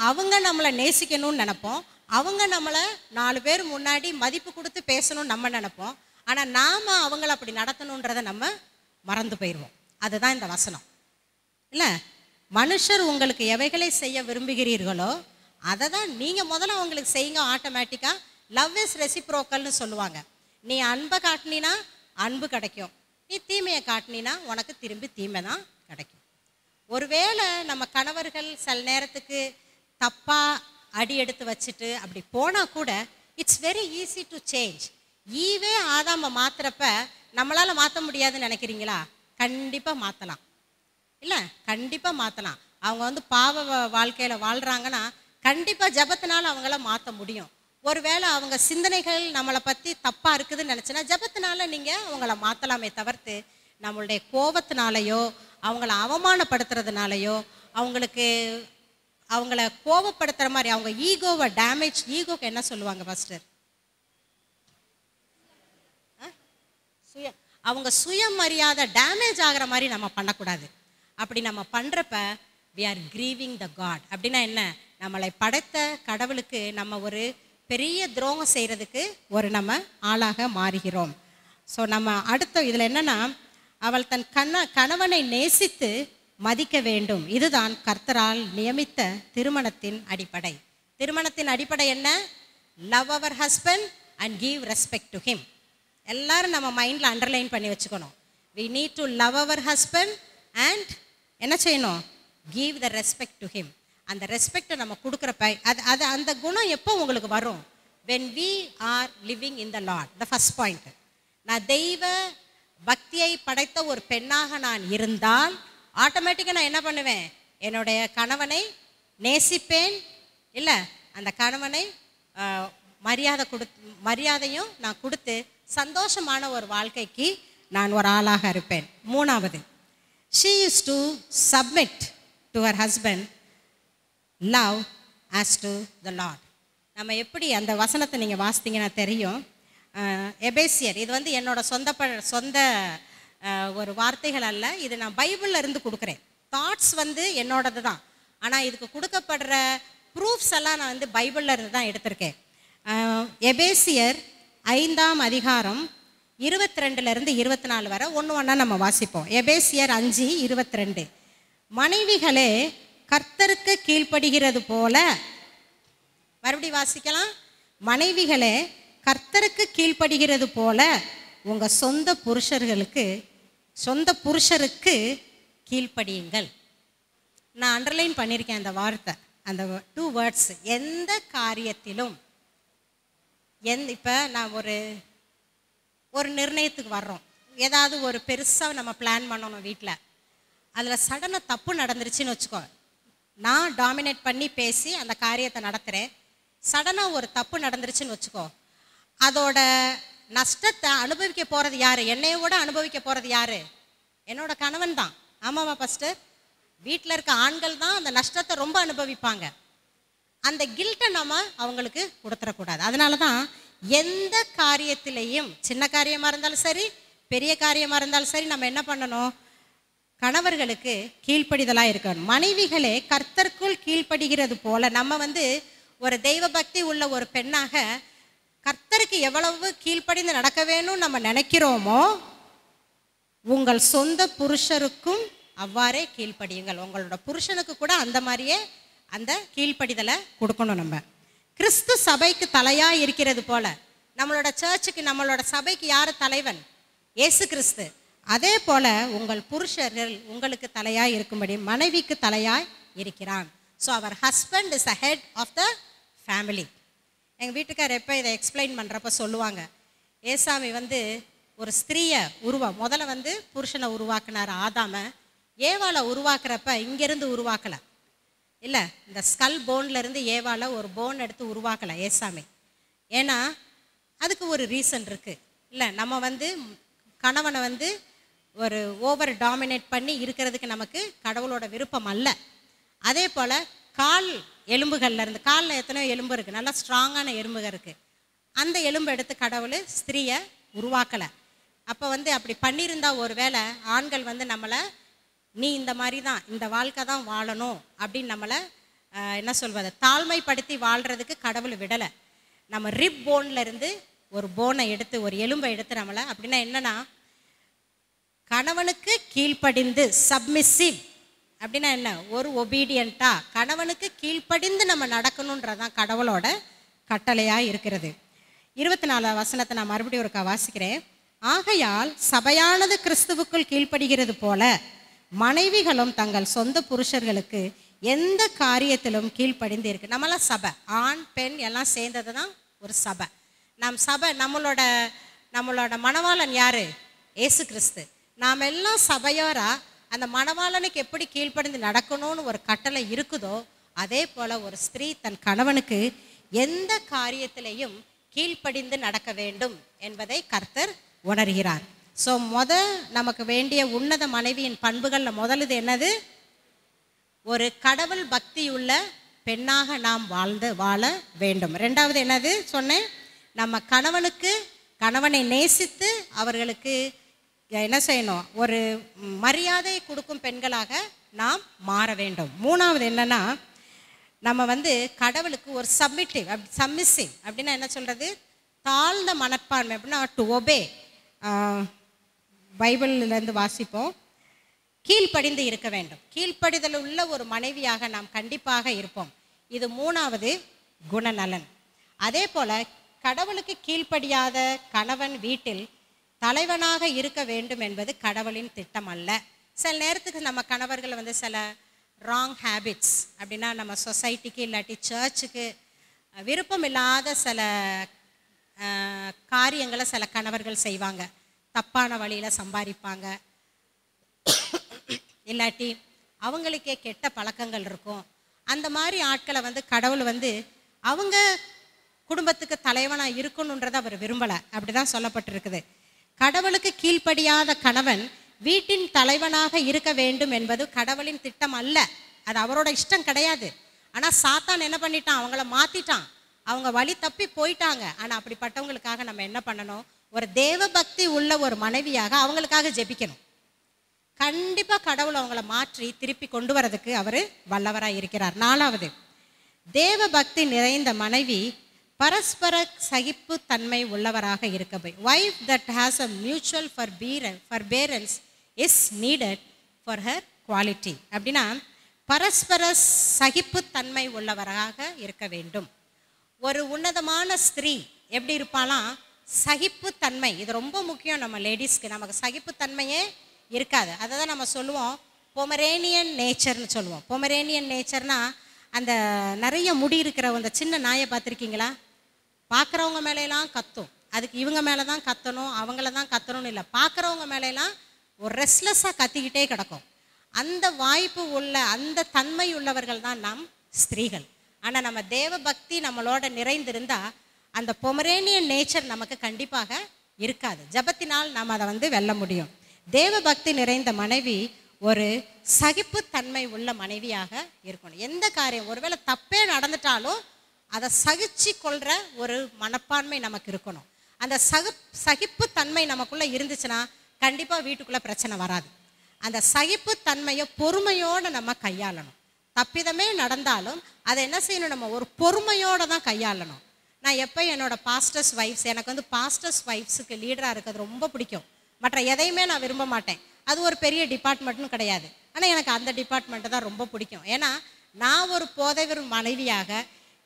அவங்க நம்மளை நேசிக்கணும்னு நினைப்போம், அவங்க நம்மளை 4 பேர் முன்னாடி மதிப்பு கொடுத்து பேசணும்னு நம்ம நினைப்போம். ஆனால் நாம் அவங்கள அப்படி நடத்தணுன்றதை நம்ம மறந்து போயிடுவோம். அதுதான் இந்த வசனம். இல்லை, மனுஷர் உங்களுக்கு எவைகளை செய்ய விரும்புகிறீர்களோ அதை தான் நீங்கள் முதல்ல அவங்களுக்கு செய்யுங்க. ஆட்டோமேட்டிக்காக லவ் இஸ் ரெசிப்ரோக்கல்னு சொல்லுவாங்க. நீ அன்பை காட்டினா அன்பு கிடைக்கும், நீ தீமையை காட்டினா உனக்கு திரும்பி தீமை தான் கிடைக்கும். ஒருவேளை நம்ம கணவர்கள் சில நேரத்துக்கு தப்பாக அடி எடுத்து வச்சுட்டு அப்படி போனால் கூட it's very easy to change. ஈவே ஆதாம மாத்துறப்ப நம்மளால் மாற்ற முடியாதுன்னு நினைக்கிறீங்களா? கண்டிப்பாக மாற்றலாம். இல்லை, கண்டிப்பாக மாற்றலாம். அவங்க பாவ வாழ்க்கையில் வாழ்கிறாங்கன்னா கண்டிப்பாக ஜபத்தினால அவங்கள மாற்ற முடியும். ஒருவேளை அவங்க சிந்தனைகள் நம்மளை பற்றி தப்பாக இருக்குதுன்னு நினச்சினா ஜபத்தினால நீங்கள் அவங்கள மாற்றலாமே தவிர்த்து நம்மளுடைய கோபத்தினாலேயோ அவங்கள அவமானப்படுத்துறதுனாலையோ அவங்கள கோபப்படுத்துகிற மாதிரி அவங்க ஈகோவை டேமேஜ், ஈகோக்கு என்ன சொல்லுவாங்க பாஸ்டர்? அவங்க சுயமரியாதை டேமேஜ் ஆகிற மாதிரி நம்ம பண்ணக்கூடாது. அப்படி நம்ம பண்ணுறப்ப we are grieving the God. அப்படின்னா என்ன, நம்மளை படைத்த கடவுளுக்கு நம்ம ஒரு பெரிய துரோகம் செய்கிறதுக்கு நம்ம ஆளாக மாறுகிறோம். ஸோ நம்ம அடுத்த இதில் என்னென்னா, அவள் தன் கணவனை நேசித்து மதிக்க வேண்டும். இதுதான் கர்த்தரால் நியமித்த திருமணத்தின் அடிப்படை. திருமணத்தின் அடிப்படை என்ன? Love our husband and give respect to him. எல்லாரும் நம்ம மைண்டில் அண்டர்லைன் பண்ணி வச்சுக்கணும். we need to love our husband and என்ன செய்யணும்? give the respect to him. அந்த ரெஸ்பெக்டை நம்ம கொடுக்குறப்ப அது அந்த குணம் எப்போ உங்களுக்கு வரும்? when we are living in the Lord. the first point. நான் தெய்வ பக்தியை படைத்த ஒரு பெண்ணாக நான் இருந்தால் ஆட்டோமேட்டிக்காக நான் என்ன பண்ணுவேன்? என்னுடைய கணவனை நேசிப்பேன், இல்லை அந்த கணவனை மரியாதையும் நான் கொடுத்து சந்தோஷமான ஒரு வாழ்க்கைக்கு நான் ஒரு ஆளாக இருப்பேன். மூணாவது, she is to submit to her husband love as to the Lord. நம்ம எப்படி அந்த வசனத்தை நீங்கள் வாசித்தீங்கன்னா தெரியும். எபேசியர், இது வந்து என்னோட சொந்த ஒரு வார்த்தைகள் அல்ல, இது நான் பைபிளில் இருந்து கொடுக்குறேன். தாட்ஸ் வந்து என்னோடது தான், ஆனால் இதுக்கு கொடுக்கப்படுற ப்ரூஃப்ஸ் எல்லாம் நான் வந்து பைபிளில் இருந்து தான் எடுத்திருக்கேன். எபேசியர் 5ஆம் அதிகாரம் 22லேருந்து 24 வரை ஒன்று ஒன்றா நம்ம வாசிப்போம். எபேசியர் 5:22. மனைவிகளே கர்த்தருக்கு கீழ்ப்படுகிறது போல, மறுபடியும் வாசிக்கலாம். மனைவிகளே கர்த்தருக்கு கீழ்ப்படுகிறது போல உங்கள் சொந்த புருஷருக்கு கீழ்ப்படியுங்கள். நான் அண்டர்லைன் பண்ணியிருக்கேன் அந்த வார்த்தை, அந்த 2 வேர்ட்ஸ். எந்த காரியத்திலும் இப்போ நான் ஒரு நிர்ணயத்துக்கு வர்றோம், ஏதாவது ஒரு பெருசாக நம்ம பிளான் பண்ணணும் வீட்டில், அதில் சடனாக தப்பு நடந்துருச்சுன்னு வச்சுக்கோ, நான் டாமினேட் பண்ணி பேசி அந்த காரியத்தை நடத்துகிறேன், சடனாக ஒரு தப்பு நடந்துருச்சுன்னு வச்சுக்கோ, அதோட நஷ்டத்தை அனுபவிக்க போகிறது யார்? என்னைய கூட அனுபவிக்க போகிறது யார்? என்னோட கணவன் தான். ஆமாவா பாஸ்டர்? வீட்டில் இருக்க ஆண்கள் தான் அந்த நஷ்டத்தை ரொம்ப அனுபவிப்பாங்க. அந்த கில்ட்டை நம்ம அவங்களுக்கு கொடுத்துடக்கூடாது. அதனால தான் எந்த காரியத்திலையும், சின்ன காரியமாக இருந்தாலும் சரி பெரிய காரியமாக இருந்தாலும் சரி, நம்ம என்ன பண்ணணும்? கணவர்களுக்கு கீழ்ப்படிதலாக இருக்கணும். மனைவிகளே கர்த்தருக்குள் கீழ்ப்படுகிறது போல, நம்ம வந்து ஒரு தெய்வ பக்தி உள்ள ஒரு பெண்ணாக கர்த்தருக்கு எவ்வளவு கீழ்ப்படிந்து நடக்க வேணும்னு நம்ம நினைக்கிறோமோ, உங்கள் சொந்த புருஷருக்கும் அவ்வாறே கீழ்ப்படியுங்கள். உங்களோட புருஷனுக்கு கூட அந்த மாதிரியே அந்த கீழ்ப்படிதலை கொடுக்கணும். நம்ம கிறிஸ்து சபைக்கு தலையாக இருக்கிறது போல, நம்மளோட சர்ச்சுக்கு, நம்மளோட சபைக்கு யார் தலைவன்? இயேசு கிறிஸ்து. அதே போல உங்கள் புருஷர்கள் உங்களுக்கு தலையாய் இருக்கும்படி மனைவிக்கு தலையாய் இருக்கிறான். So our husband is a head of the family. எங்கள் வீட்டுக்கார் எப்போ இதை எக்ஸ்பிளைன் பண்ணுறப்ப சொல்லுவாங்க, ஏசாமி வந்து ஒரு ஸ்திரீயை முதல்ல வந்து புருஷனை உருவாக்குனார் ஆதாமை. ஏவாளை உருவாக்குறப்ப இங்கேருந்து உருவாக்கலை, இல்லை இந்த ஸ்கல் போன்லேருந்து ஏவாளை ஒரு போன் எடுத்து உருவாக்கலை ஏசாமி. ஏன்னா அதுக்கு ஒரு ரீசன் இருக்குது. இல்லை நம்ம வந்து கணவனை வந்து ஒரு ஓவர் டாமினேட் பண்ணி இருக்கிறதுக்கு நமக்கு கடவுளோட விருப்பம் அல்ல. அதே போல் கால் எலும்புகள்லேருந்து, காலில் எத்தனையோ எலும்பு இருக்குது, நல்லா ஸ்ட்ராங்கான எலும்புகள் இருக்குது, அந்த எலும்பு எடுத்து கடவுள் ஸ்திரீயை உருவாக்கலை. அப்போ வந்து அப்படி பண்ணியிருந்தா ஒரு வேளை ஆண்கள் வந்து நம்மளை நீ இந்த மாதிரி தான், இந்த வாழ்க்கை தான் வாழணும் அப்படின்னு நம்மளை என்ன சொல்வது, தாழ்மைப்படுத்தி வாழ்கிறதுக்கு கடவுள் விடலை. நம்ம ரிப் போன்லேருந்து ஒரு போனை எடுத்து, ஒரு எலும்பை எடுத்து நம்மளை, அப்படின்னா என்னன்னா கணவனுக்கு கீழ்ப்படிந்து, சப்மிசிவ் அப்படின்னா என்ன, ஒரு ஒபீடியண்ட்டாக கணவனுக்கு கீழ்ப்படிந்து நம்ம நடக்கணுன்றதான் கடவுளோட கட்டளையாக இருக்கிறது. 24 வசனத்தை நான் மறுபடியும் ஒருக்கா வாசிக்கிறேன். ஆகையால் சபையானது கிறிஸ்துவுக்குள் கீழ்ப்படுகிறது போல மனைவிகளும் தங்கள் சொந்த புருஷர்களுக்கு எந்த காரியத்திலும் கீழ்ப்படிந்து இருக்கு. நம்மளாம் சபை, ஆண் பெண் எல்லாம் சேர்ந்தது தான் ஒரு சபை. சபை, நம்மளோட மணவாளன் யாரு? இயேசு கிறிஸ்து. நாம் எல்லாம் சபையோராக அந்த மணவாளனுக்கு எப்படி கீழ்ப்படிந்து நடக்கணும்னு ஒரு கட்டளை இருக்குதோ, அதே போல் ஒரு ஸ்திரீ தன் கணவனுக்கு எந்த காரியத்திலையும் கீழ்ப்படிந்து நடக்க வேண்டும் என்பதை கர்த்தர் உணர்கிறார். ஸோ நமக்கு வேண்டிய உன்னத மனைவியின் பண்புகளில் முதலுது என்னது? ஒரு கடவுள் பக்தியுள்ள பெண்ணாக நாம் வாழ வேண்டும். ரெண்டாவது என்னது சொன்னேன்? நம்ம கணவனை நேசித்து அவர்களுக்கு என்ன செய்யணும்? ஒரு மரியாதை கொடுக்கும் பெண்களாக நாம் மாற வேண்டும். மூணாவது என்னன்னா, நம்ம வந்து கடவுளுக்கு ஒரு சப்மிசிவ் அப்படின்னா என்ன சொல்கிறது? தாழ்ந்த மனப்பான்மை. அப்படின்னா டு ஒபே. பைபிள்லேருந்து வாசிப்போம். கீழ்ப்படிந்து இருக்க வேண்டும். கீழ்ப்படிதல் உள்ள ஒரு மனைவியாக நாம் கண்டிப்பாக இருப்போம். இது மூணாவது குணநலன். அதே போல் கடவுளுக்கு கீழ்ப்படியாத கணவன் வீட்டில் தலைவனாக இருக்க வேண்டும் என்பது கடவுளின் திட்டம் அல்ல. சில நேரத்துக்கு நம்ம கணவர்கள் வந்து சில ராங் ஹேபிட்ஸ். அப்படின்னா நம்ம சொசைட்டிக்கு இல்லாட்டி சர்ச்சுக்கு விருப்பம் இல்லாத சில காரியங்களை சில கணவர்கள் செய்வாங்க. தப்பான வழியில் சம்பாதிப்பாங்க, இல்லாட்டி அவங்களுக்கே கெட்ட பழக்கங்கள் இருக்கும். அந்த மாதிரி ஆட்களை வந்து கடவுள் வந்து அவங்க குடும்பத்துக்கு தலைவனாக இருக்கணுன்றதை அவர் விரும்பலை. அப்படி தான் சொல்லப்பட்டிருக்குது. கடவுளுக்கு கீழ்ப்படியாத கணவன் வீட்டின் தலைவனாக இருக்க வேண்டும் என்பது கடவுளின் திட்டம் அல்ல. அது அவரோட இஷ்டம் கிடையாது. ஆனால் சாத்தான் என்ன பண்ணிட்டான், அவங்கள மாற்றிட்டான். அவங்க வழி தப்பி போயிட்டாங்க. ஆனால் அப்படிப்பட்டவங்களுக்காக நம்ம என்ன பண்ணணும், ஒரு தேவ பக்தி உள்ள ஒரு மனைவியாக அவங்களுக்காக ஜெபிக்கணும். கண்டிப்பாக கடவுள் அவங்கள மாற்றி திருப்பி கொண்டு வரதுக்கு அவர் வல்லவராக இருக்கிறார். 4வது, தேவ பக்தி நிறைந்த மனைவி பரஸ்பர சகிப்பு தன்மை உள்ளவராக இருக்க போய். Wife that has a mutual forbearance is needed for her quality. அப்படின்னா பரஸ்பர சகிப்பு தன்மை உள்ளவராக இருக்க வேண்டும். ஒரு உன்னதமான ஸ்திரீ எப்படி இருப்பாலாம், சகிப்பு தன்மை. இது ரொம்ப முக்கியம் நம்ம லேடிஸ்க்கு. நமக்கு சகிப்பு தன்மையே இருக்காது. அதை தான் நம்ம சொல்லுவோம் பொமரேனியன் நேச்சர்னு சொல்லுவோம். பொமரேனியன் நேச்சர்னா அந்த நிறைய முடி இருக்கிற அந்த சின்ன நாயை பார்த்துருக்கீங்களா? பார்க்குறவங்க மேலெல்லாம் கத்தும். அதுக்கு இவங்க மேலே தான் கத்தணும், அவங்கள தான் கத்தணும்னு இல்லை. பார்க்குறவங்க மேலெல்லாம் ஒரு ரெஸ்ட்லெஸ்ஸாக கத்திக்கிட்டே கிடக்கும். அந்த வாய்ப்பு உள்ள அந்த தன்மை உள்ளவர்கள் தான் நம் ஸ்திரீகள். ஆனால் நம்ம தேவ பக்தி நம்மளோட நிறைந்திருந்தால் அந்த பொமரேனியன் நேச்சர் நமக்கு கண்டிப்பாக இருக்காது. ஜபத்தினால் நாம் அதை வந்து வெல்ல முடியும். தேவ பக்தி நிறைந்த மனைவி ஒரு சகிப்புத்தன்மை உள்ள மனைவியாக இருக்கணும். எந்த காரியம் ஒருவேளை தப்பே நடந்துட்டாலும் அதை சகிச்சு கொள்கிற ஒரு மனப்பான்மை நமக்கு இருக்கணும். அந்த சகிப்புத்தன்மை நமக்குள்ளே இருந்துச்சுன்னா கண்டிப்பாக வீட்டுக்குள்ளே பிரச்சனை வராது. அந்த சகிப்புத்தன்மையை பொறுமையோடு நம்ம கையாளணும். தப்பிதமே நடந்தாலும் அதை என்ன செய்யணும், நம்ம ஒரு பொறுமையோடு தான் கையாளணும். நான் எப்போ என்னோட பாஸ்டர்ஸ் வைஃப்ஸ், எனக்கு வந்து பாஸ்டர்ஸ் வைஃப்ஸுக்கு லீடராக இருக்கிறது ரொம்ப பிடிக்கும். மற்ற எதையுமே நான் விரும்ப மாட்டேன். அது ஒரு பெரிய டிபார்ட்மெண்ட்னு கிடையாது. ஆனால் எனக்கு அந்த டிபார்ட்மெண்ட்டு தான் ரொம்ப பிடிக்கும். ஏன்னா நான் ஒரு போதகர் மனைவியாக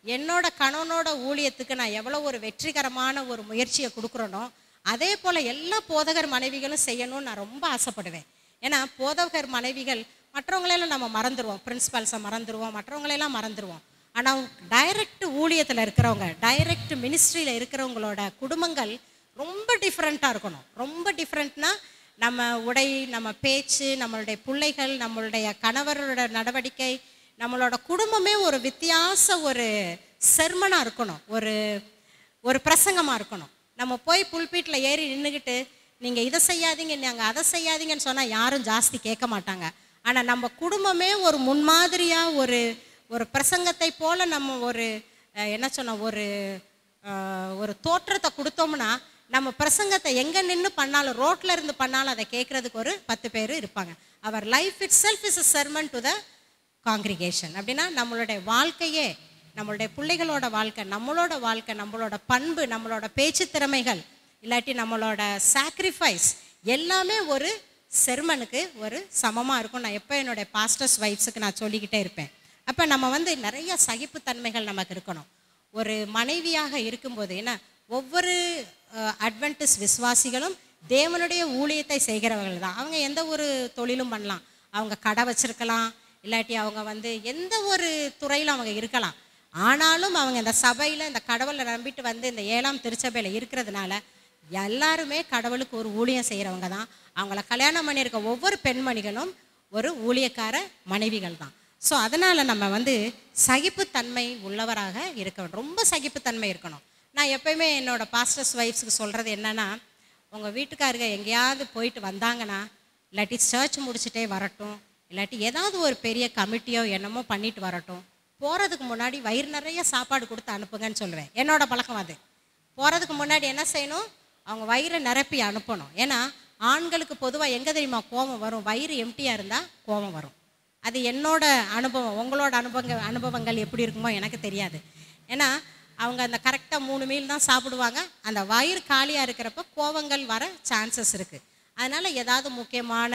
என்னோட கணவனோட ஊழியத்துக்கு நான் எவ்வளோ ஒரு வெற்றிகரமான ஒரு முயற்சியை கொடுக்குறேனோ அதே போல் எல்லா போதகர் மனைவிகளும் செய்யணும்னு நான் ரொம்ப ஆசைப்படுவேன். ஏன்னா போதகர் மனைவிகள் மற்றவங்களெல்லாம் நம்ம மறந்துடுவோம், பிரின்சிபல்ஸை மறந்துடுவோம், மற்றவங்களெல்லாம் மறந்துடுவோம். ஆனால் டைரக்ட் ஊழியத்தில் இருக்கிறவங்க, டைரக்ட் மினிஸ்ட்ரியில் இருக்கிறவங்களோட குடும்பங்கள் ரொம்ப டிஃப்ரெண்ட்டாக இருக்கணும். ரொம்ப டிஃப்ரெண்ட்னா நம்ம உடை, நம்ம பேச்சு, நம்மளுடைய பிள்ளைகள், நம்மளுடைய கணவரோட நடவடிக்கை, நம்மளோட குடும்பமே ஒரு வித்தியாச ஒரு செர்மனாக இருக்கணும், ஒரு பிரசங்கமாக இருக்கணும். நம்ம போய் புல்பீட்டில் ஏறி நின்றுக்கிட்டு நீங்கள் இதை செய்யாதீங்க, நாங்கள் அதை செய்யாதீங்கன்னு சொன்னால் யாரும் ஜாஸ்தி கேட்க மாட்டாங்க. ஆனால் நம்ம குடும்பமே ஒரு முன்மாதிரியாக ஒரு பிரசங்கத்தை போல் நம்ம என்ன சொன்ன ஒரு தோற்றத்தை கொடுத்தோம்னா நம்ம பிரசங்கத்தை எங்கே நின்று பண்ணாலும், ரோட்டில் இருந்து பண்ணாலும் அதை கேட்குறதுக்கு ஒரு 10 பேர் இருப்பாங்க. Our life itself is a sermon to the congregation. அப்படின்னா நம்மளுடைய வாழ்க்கையே, நம்மளுடைய பிள்ளைகளோட வாழ்க்கை, நம்மளோட பண்பு, நம்மளோட பேச்சு திறமைகள், இல்லாட்டி நம்மளோட சாக்ரிஃபைஸ் எல்லாமே ஒரு செர்மனுக்கு ஒரு சமமாக இருக்கும். நான் எப்போ என்னுடைய பாஸ்டர்ஸ் வைஃப்ஸுக்கு நான் சொல்லிக்கிட்டே இருப்பேன். அப்போ நம்ம வந்து நிறைய சகிப்புத்தன்மைகள் நமக்கு இருக்கணும் ஒரு மனைவியாக இருக்கும்போது. ஏன்னா ஒவ்வொரு அட்வென்டிஸ் விசுவாசிகளும் தேவனுடைய ஊழியத்தை செய்கிறவர்கள் தான். அவங்க எந்த ஒரு தொழிலும் பண்ணலாம், அவங்க கடை வச்சிருக்கலாம், இல்லாட்டி அவங்க வந்து எந்த ஒரு துறையில் அவங்க இருக்கலாம். ஆனாலும் அவங்க இந்த சபையில் இந்த கடவுளை நம்பிட்டு வந்து இந்த 7ஆம் திருச்சபையில் இருக்கிறதுனால எல்லாருமே கடவுளுக்கு ஒரு ஊழியம் செய்கிறவங்க தான். அவங்கள கல்யாணம் பண்ணியிருக்க ஒவ்வொரு பெண்மணிகளும் ஒரு ஊழியக்கார மனைவிகள் தான். ஸோ அதனால் நம்ம வந்து சகிப்புத்தன்மை உள்ளவராக இருக்க வேண்டும். ரொம்ப சகிப்புத்தன்மை இருக்கணும். நான் எப்போயுமே என்னோடய பாஸ்டர்ஸ் வைஃப்ஸுக்கு சொல்கிறது என்னென்னா, உங்கள் வீட்டுக்காரங்க எங்கேயாவது போயிட்டு வந்தாங்கன்னா, இல்லாட்டி சர்ச் முடிச்சுட்டே வரட்டும், இல்லாட்டி ஏதாவது ஒரு பெரிய கமிட்டியோ என்னமோ பண்ணிட்டு வரட்டும், போகிறதுக்கு முன்னாடி வயிறு நிறைய சாப்பாடு கொடுத்து அனுப்புங்கன்னு சொல்லுவேன். என்னோடய பழக்கம் அது. போகிறதுக்கு முன்னாடி என்ன செய்யணும், அவங்க வயிறை நிரப்பி அனுப்பணும். ஏன்னா ஆண்களுக்கு பொதுவாக எங்கே தெரியுமா கோபம் வரும், வயிறு எம்டியாக இருந்தால் கோபம் வரும். அது என்னோட அனுபவம். உங்களோட அனுபவங்கள் எப்படி இருக்குமோ எனக்கு தெரியாது. ஏன்னா அவங்க அந்த கரெக்டாக 3 மீல் தான் சாப்பிடுவாங்க. அந்த வயிறு காலியாக இருக்கிறப்ப கோபங்கள் வர சான்சஸ் இருக்குது. அதனால் ஏதாவது முக்கியமான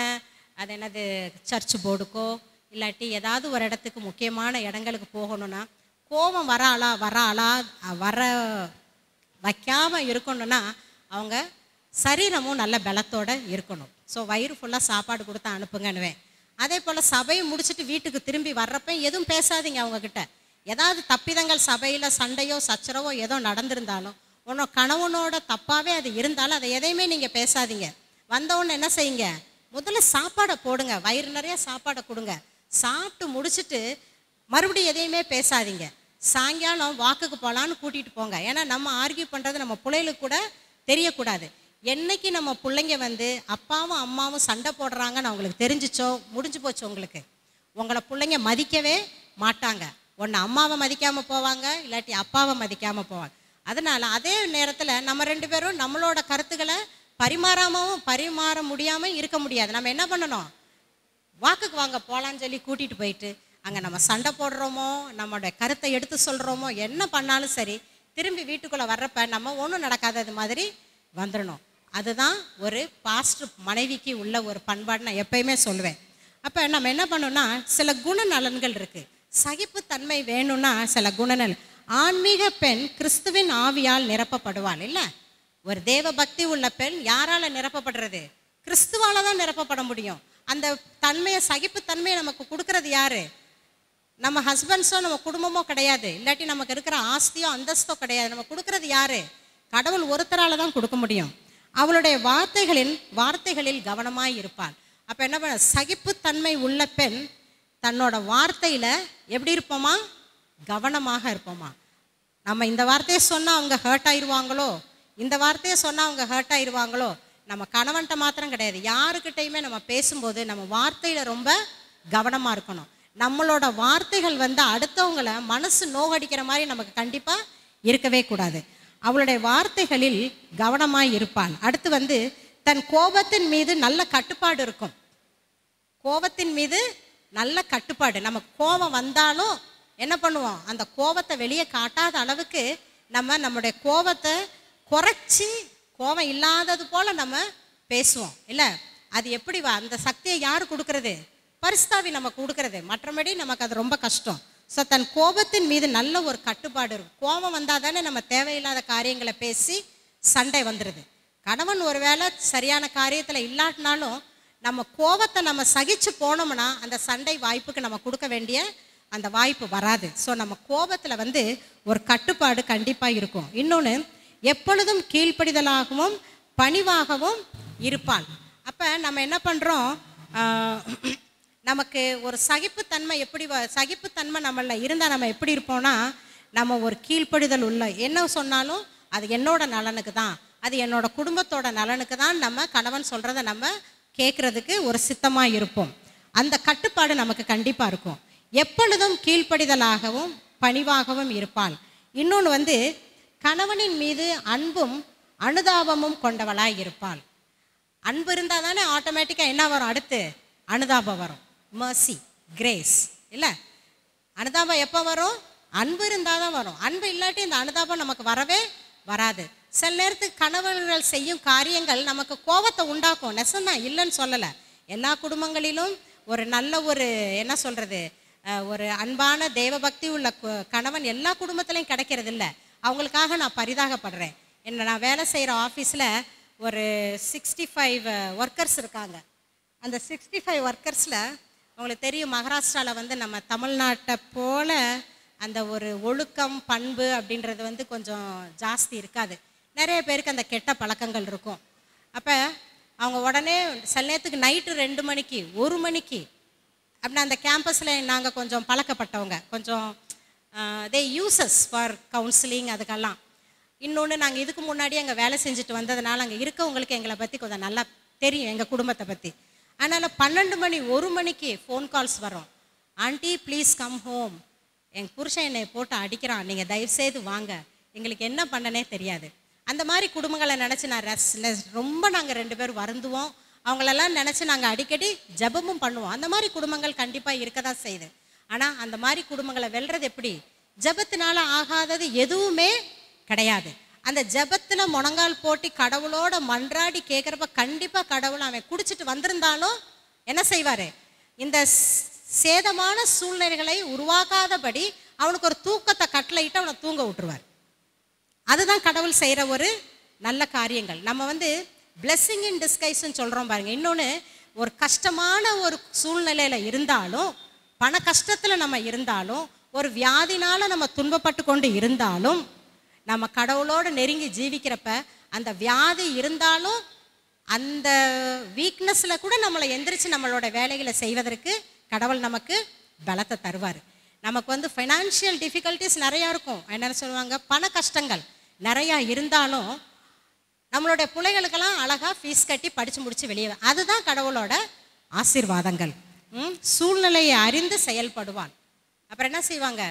அது என்னது சர்ச் போர்டுக்கோ இல்லாட்டி ஏதாவது ஒரு இடத்துக்கு முக்கியமான இடங்களுக்கு போகணுன்னா கோபம் வர வைக்காமல் இருக்கணும்னா அவங்க சரீரமும் நல்ல பலத்தோடு இருக்கணும். ஸோ வயிறு ஃபுல்லாக சாப்பாடு கொடுத்து அனுப்புங்கன்னுவேன். அதே போல் சபையை முடிச்சுட்டு வீட்டுக்கு திரும்பி வர்றப்ப எதுவும் பேசாதீங்க அவங்கக்கிட்ட. ஏதாவது தப்பிதங்கள் சபையில் சண்டையோ சச்சரவோ ஏதோ நடந்திருந்தாலும் உன்னோட கணவனோட தப்பாகவே அது இருந்தாலும் அதை எதையுமே நீங்கள் பேசாதீங்க. வந்தவொன்னு என்ன செய்யுங்க, முதல்ல சாப்பாடை போடுங்க, வயிறு நிறைய சாப்பாடை கொடுங்க. சாப்பிட்டு முடிச்சுட்டு மறுபடியும் எதையுமே பேசாதீங்க. சாயங்காலம் வாக்குக்கு போகலான்னு கூட்டிகிட்டு போங்க. ஏன்னா நம்ம ஆர்கியூ பண்ணுறது நம்ம பிள்ளைகளுக்கு கூட தெரியக்கூடாது. என்னைக்கு நம்ம பிள்ளைங்க வந்து அப்பாவும் அம்மாவும் சண்டை போடுறாங்கன்னு அவங்களுக்கு தெரிஞ்சிச்சோ முடிஞ்சு போச்சு. உங்களை பிள்ளைங்க மதிக்கவே மாட்டாங்க. ஒன்று அம்மாவை மதிக்காமல் போவாங்க, இல்லாட்டி அப்பாவை மதிக்காமல் போவாங்க. அதனால் அதே நேரத்தில் நம்ம 2 பேரும் நம்மளோட கருத்துக்களை பரிமாற முடியாமல் இருக்க முடியாது. நம்ம என்ன பண்ணணும், வாக்குக்கு வாங்க போகலான்னு சொல்லி கூட்டிகிட்டு போயிட்டு அங்கே நம்ம சண்டை போடுறோமோ நம்மளோட கருத்தை எடுத்து சொல்கிறோமோ என்ன பண்ணாலும் சரி, திரும்பி வீட்டுக்குள்ளே வர்றப்ப நம்ம ஒன்றும் நடக்காதது மாதிரி வந்துடணும். அதுதான் ஒரு பாஸ்டர் மனைவிக்கு உள்ள ஒரு பண்பாடு நான் எப்பயுமே சொல்லுவேன். அப்போ நம்ம என்ன பண்ணோம்னா சில குணநலன்கள் இருக்குது. சகிப்புத்தன்மை வேணும்னா சில குணநலன். ஆன்மீக பெண் கிறிஸ்துவின் ஆவியால் நிரப்பப்படுவாள். இல்லை, ஒரு தேவ பக்தி உள்ள பெண் யாரால் நிரப்பப்படுறது? கிறிஸ்துவால தான் நிரப்பப்பட முடியும். அந்த தன்மையை, சகிப்புத்தன்மையை நமக்கு கொடுக்கறது யாரு? நம்ம ஹஸ்பண்ட்ஸோ நம்ம குடும்பமோ கிடையாது, இல்லாட்டி நமக்கு இருக்கிற ஆஸ்தியோ அந்தஸ்தோ கிடையாது. நம்ம கொடுக்கறது யாரு? கடவுள் ஒருத்தரால தான் கொடுக்க முடியும். அவளுடைய வார்த்தைகளில் கவனமாய் இருப்பாள். அப்போ என்ன பண்ண, சகிப்புத்தன்மை உள்ள பெண் தன்னோட வார்த்தையில் எப்படி இருப்போமா? கவனமாக இருப்போமா. நம்ம இந்த வார்த்தையை சொன்னால் அவங்க ஹர்ட் ஆயிடுவாங்களோ, இந்த வார்த்தையை சொன்னால் அவங்க ஹர்ட் ஆயிடுவாங்களோ. நம்ம கணவன்கிட்ட மாத்திரம் கிடையாது, யாருக்கிட்டையுமே நம்ம பேசும்போது நம்ம வார்த்தையில் ரொம்ப கவனமாக இருக்கணும். நம்மளோட வார்த்தைகள் வந்து அடுத்தவங்களை மனசு நோகடிக்கிற மாதிரி நமக்கு கண்டிப்பாக இருக்கவே கூடாது. அவளுடைய வார்த்தைகளில் கவனமாய் இருப்பாள். அடுத்து வந்து தன் கோபத்தின் மீது நல்ல கட்டுப்பாடு இருக்கும். கோபத்தின் மீது நல்ல கட்டுப்பாடு. நமக்கு கோபம் வந்தாலும் என்ன பண்ணுவோம், அந்த கோபத்தை வெளியே காட்டாத அளவுக்கு நம்முடைய கோபத்தை குறைச்சி கோபம் இல்லாதது போல் நம்ம பேசுவோம். இல்லை, அது எப்படி அந்த சக்தியை யார் கொடுக்கறது? பரிசுத்தாவி நமக்கு கொடுக்கறது. மற்றபடி நமக்கு அது ரொம்ப கஷ்டம். ஸோ தன் கோபத்தின் மீது நல்ல ஒரு கட்டுப்பாடு இருக்கும். கோபம் வந்தால் தானே நம்ம தேவையில்லாத காரியங்களை பேசி சண்டை வந்துடுது. கணவன் ஒரு வேளை சரியான காரியத்தில் இல்லாட்டினாலும் நம்ம கோபத்தை நம்ம சகிச்சு போனோம்னா அந்த சண்டை வாய்ப்புக்கு நம்ம கொடுக்க வேண்டிய அந்த வாய்ப்பு வராது. ஸோ நம்ம கோபத்தில் வந்து ஒரு கட்டுப்பாடு கண்டிப்பாக இருக்கும். இன்னொன்று, எப்பொழுதும் கீழ்ப்படிதலாகவும் பணிவாகவும் இருப்பாள். அப்போ நம்ம என்ன பண்ணுறோம், நமக்கு ஒரு சகிப்புத்தன்மை சகிப்புத்தன்மை நம்மளில் இருந்தால் நம்ம எப்படி இருப்போம்னா, நம்ம ஒரு கீழ்ப்படிதல் உள்ள, என்ன சொன்னாலும் அது என்னோட நலனுக்கு தான், அது என்னோட குடும்பத்தோட நலனுக்கு தான் நம்ம கணவன் சொல்கிறத நம்ம கேட்குறதுக்கு ஒரு சித்தமாக இருப்போம். அந்த கட்டுப்பாடு நமக்கு கண்டிப்பாக இருக்கும். எப்பொழுதும் கீழ்ப்படிதலாகவும் பணிவாகவும் இருப்பாள். இன்னொன்று வந்து கணவனின் மீது அன்பும் அனுதாபமும் கொண்டவளாய் இருப்பாள். அன்பு இருந்தால் தானே ஆட்டோமேட்டிக்காக என்ன வரும், அடுத்து அனுதாபம் வரும். Mercy, grace. இல்லை, அனுதாபம் எப்போ வரும்? அன்பு இருந்தால் தான் வரும். அன்பு இல்லாட்டி இந்த அனுதாபம் நமக்கு வரவே வராது. சில நேரத்துக்கு கணவர்கள் செய்யும் காரியங்கள் நமக்கு கோபத்தை உண்டாக்கும். நெசந்தான், இல்லைன்னு சொல்லலை. எல்லா குடும்பங்களிலும் ஒரு நல்ல ஒரு என்ன சொல்கிறது, ஒரு அன்பான தேவபக்தி உள்ள கணவன் எல்லா குடும்பத்திலையும் கிடைக்கிறது இல்லை. அவங்களுக்காக நான் பரிதாகப்படுறேன். நான் வேலை செய்கிற ஆஃபீஸில் ஒரு 65 ஒர்க்கர்ஸ் இருக்காங்க. அந்த 65 ஒர்க்கர்ஸில் உங்களுக்கு தெரியும், மகாராஷ்டிராவில் வந்து நம்ம தமிழ்நாட்டை போல் அந்த ஒரு ஒழுக்கம் பண்பு அப்படின்றது வந்து கொஞ்சம் ஜாஸ்தி இருக்காது. நிறைய பேருக்கு அந்த கெட்ட பழக்கங்கள் இருக்கும். அப்போ அவங்க உடனே சில நேரத்துக்கு நைட்டு 2 மணிக்கு 1 மணிக்கு அப்படின்னா அந்த கேம்பஸில் நாங்கள் கொஞ்சம் பழக்கப்பட்டவங்க, கொஞ்சம் தே யூசஸ் ஃபார் கவுன்சிலிங் அதுக்கெல்லாம். இன்னொன்று, நாங்கள் இதுக்கு முன்னாடி அங்கே வேலை செஞ்சுட்டு வந்ததுனால அங்கே இருக்கவங்களுக்கு எங்களை பற்றி கொஞ்சம் நல்லா தெரியும், எங்கள் குடும்பத்தை பற்றி. அதனால் 12 மணி 1 மணிக்கு ஃபோன் கால்ஸ் வரும். ஆண்டி ப்ளீஸ் கம் ஹோம், எங்கள் புருஷன் என்னை போட்டு அடிக்கிறான், நீங்கள் தயவுசெய்து வாங்க, எங்களுக்கு என்ன பண்ணனே தெரியாது. அந்த மாதிரி குடும்பங்களை நினச்சி நான் ரொம்ப நாங்கள் 2 பேர் வருந்துவோம். அவங்களெல்லாம் நினச்சி நாங்கள் அடிக்கடி ஜெபமும் பண்ணுவோம். அந்த மாதிரி குடும்பங்கள் கண்டிப்பாக இருக்க தான் செய்யுது. ஆனால் அந்த மாதிரி குடும்பங்களை வெல்றது எப்படி? ஜெபத்தினால ஆகாதது எதுவுமே கிடையாது. அந்த ஜெபத்தில் முழங்கால் போட்டி கடவுளோட மன்றாடி கேட்குறப்ப கண்டிப்பாக கடவுள் அவன் குடிச்சிட்டு வந்திருந்தாலும் என்ன செய்வார், இந்த சேதமான சூழ்நிலைகளை உருவாக்காதபடி அவனுக்கு ஒரு தூக்கத்தை கட்டளையிட்டு அவனை தூங்க விட்டுருவார். அதுதான் கடவுள் செய்கிற ஒரு நல்ல காரியங்கள். நம்ம வந்து பிளெஸ்ஸிங் இன் டிஸ்கைஸ்ன்னு சொல்கிறோம் பாருங்கள். இன்னொன்று, ஒரு கஷ்டமான ஒரு சூழ்நிலையில் இருந்தாலும், பண கஷ்டத்தில் நம்ம இருந்தாலும், ஒரு வியாதினால் நம்ம துன்பப்பட்டு கொண்டு இருந்தாலும், நம்ம கடவுளோடு நெருங்கி ஜீவிக்கிறப்ப அந்த வியாதி இருந்தாலும் அந்த வீக்னஸில் கூட நம்மளை எந்திரிச்சு நம்மளோட வேலைகளை செய்வதற்கு கடவுள் நமக்கு பலத்தை தருவார். நமக்கு ஃபைனான்ஷியல் டிஃபிகல்ட்டிஸ் நிறையா இருக்கும். என்னென்னு சொல்லுவாங்க, பண கஷ்டங்கள் நிறையா இருந்தாலும் நம்மளுடைய பிள்ளைகளுக்கெல்லாம் அழகாக ஃபீஸ் கட்டி படித்து முடித்து வெளியே, அதுதான் கடவுளோட ஆசீர்வாதங்கள். சூழ்நிலையை அறிந்து செயல்படுவான். அப்புறம் என்ன செய்வாங்க,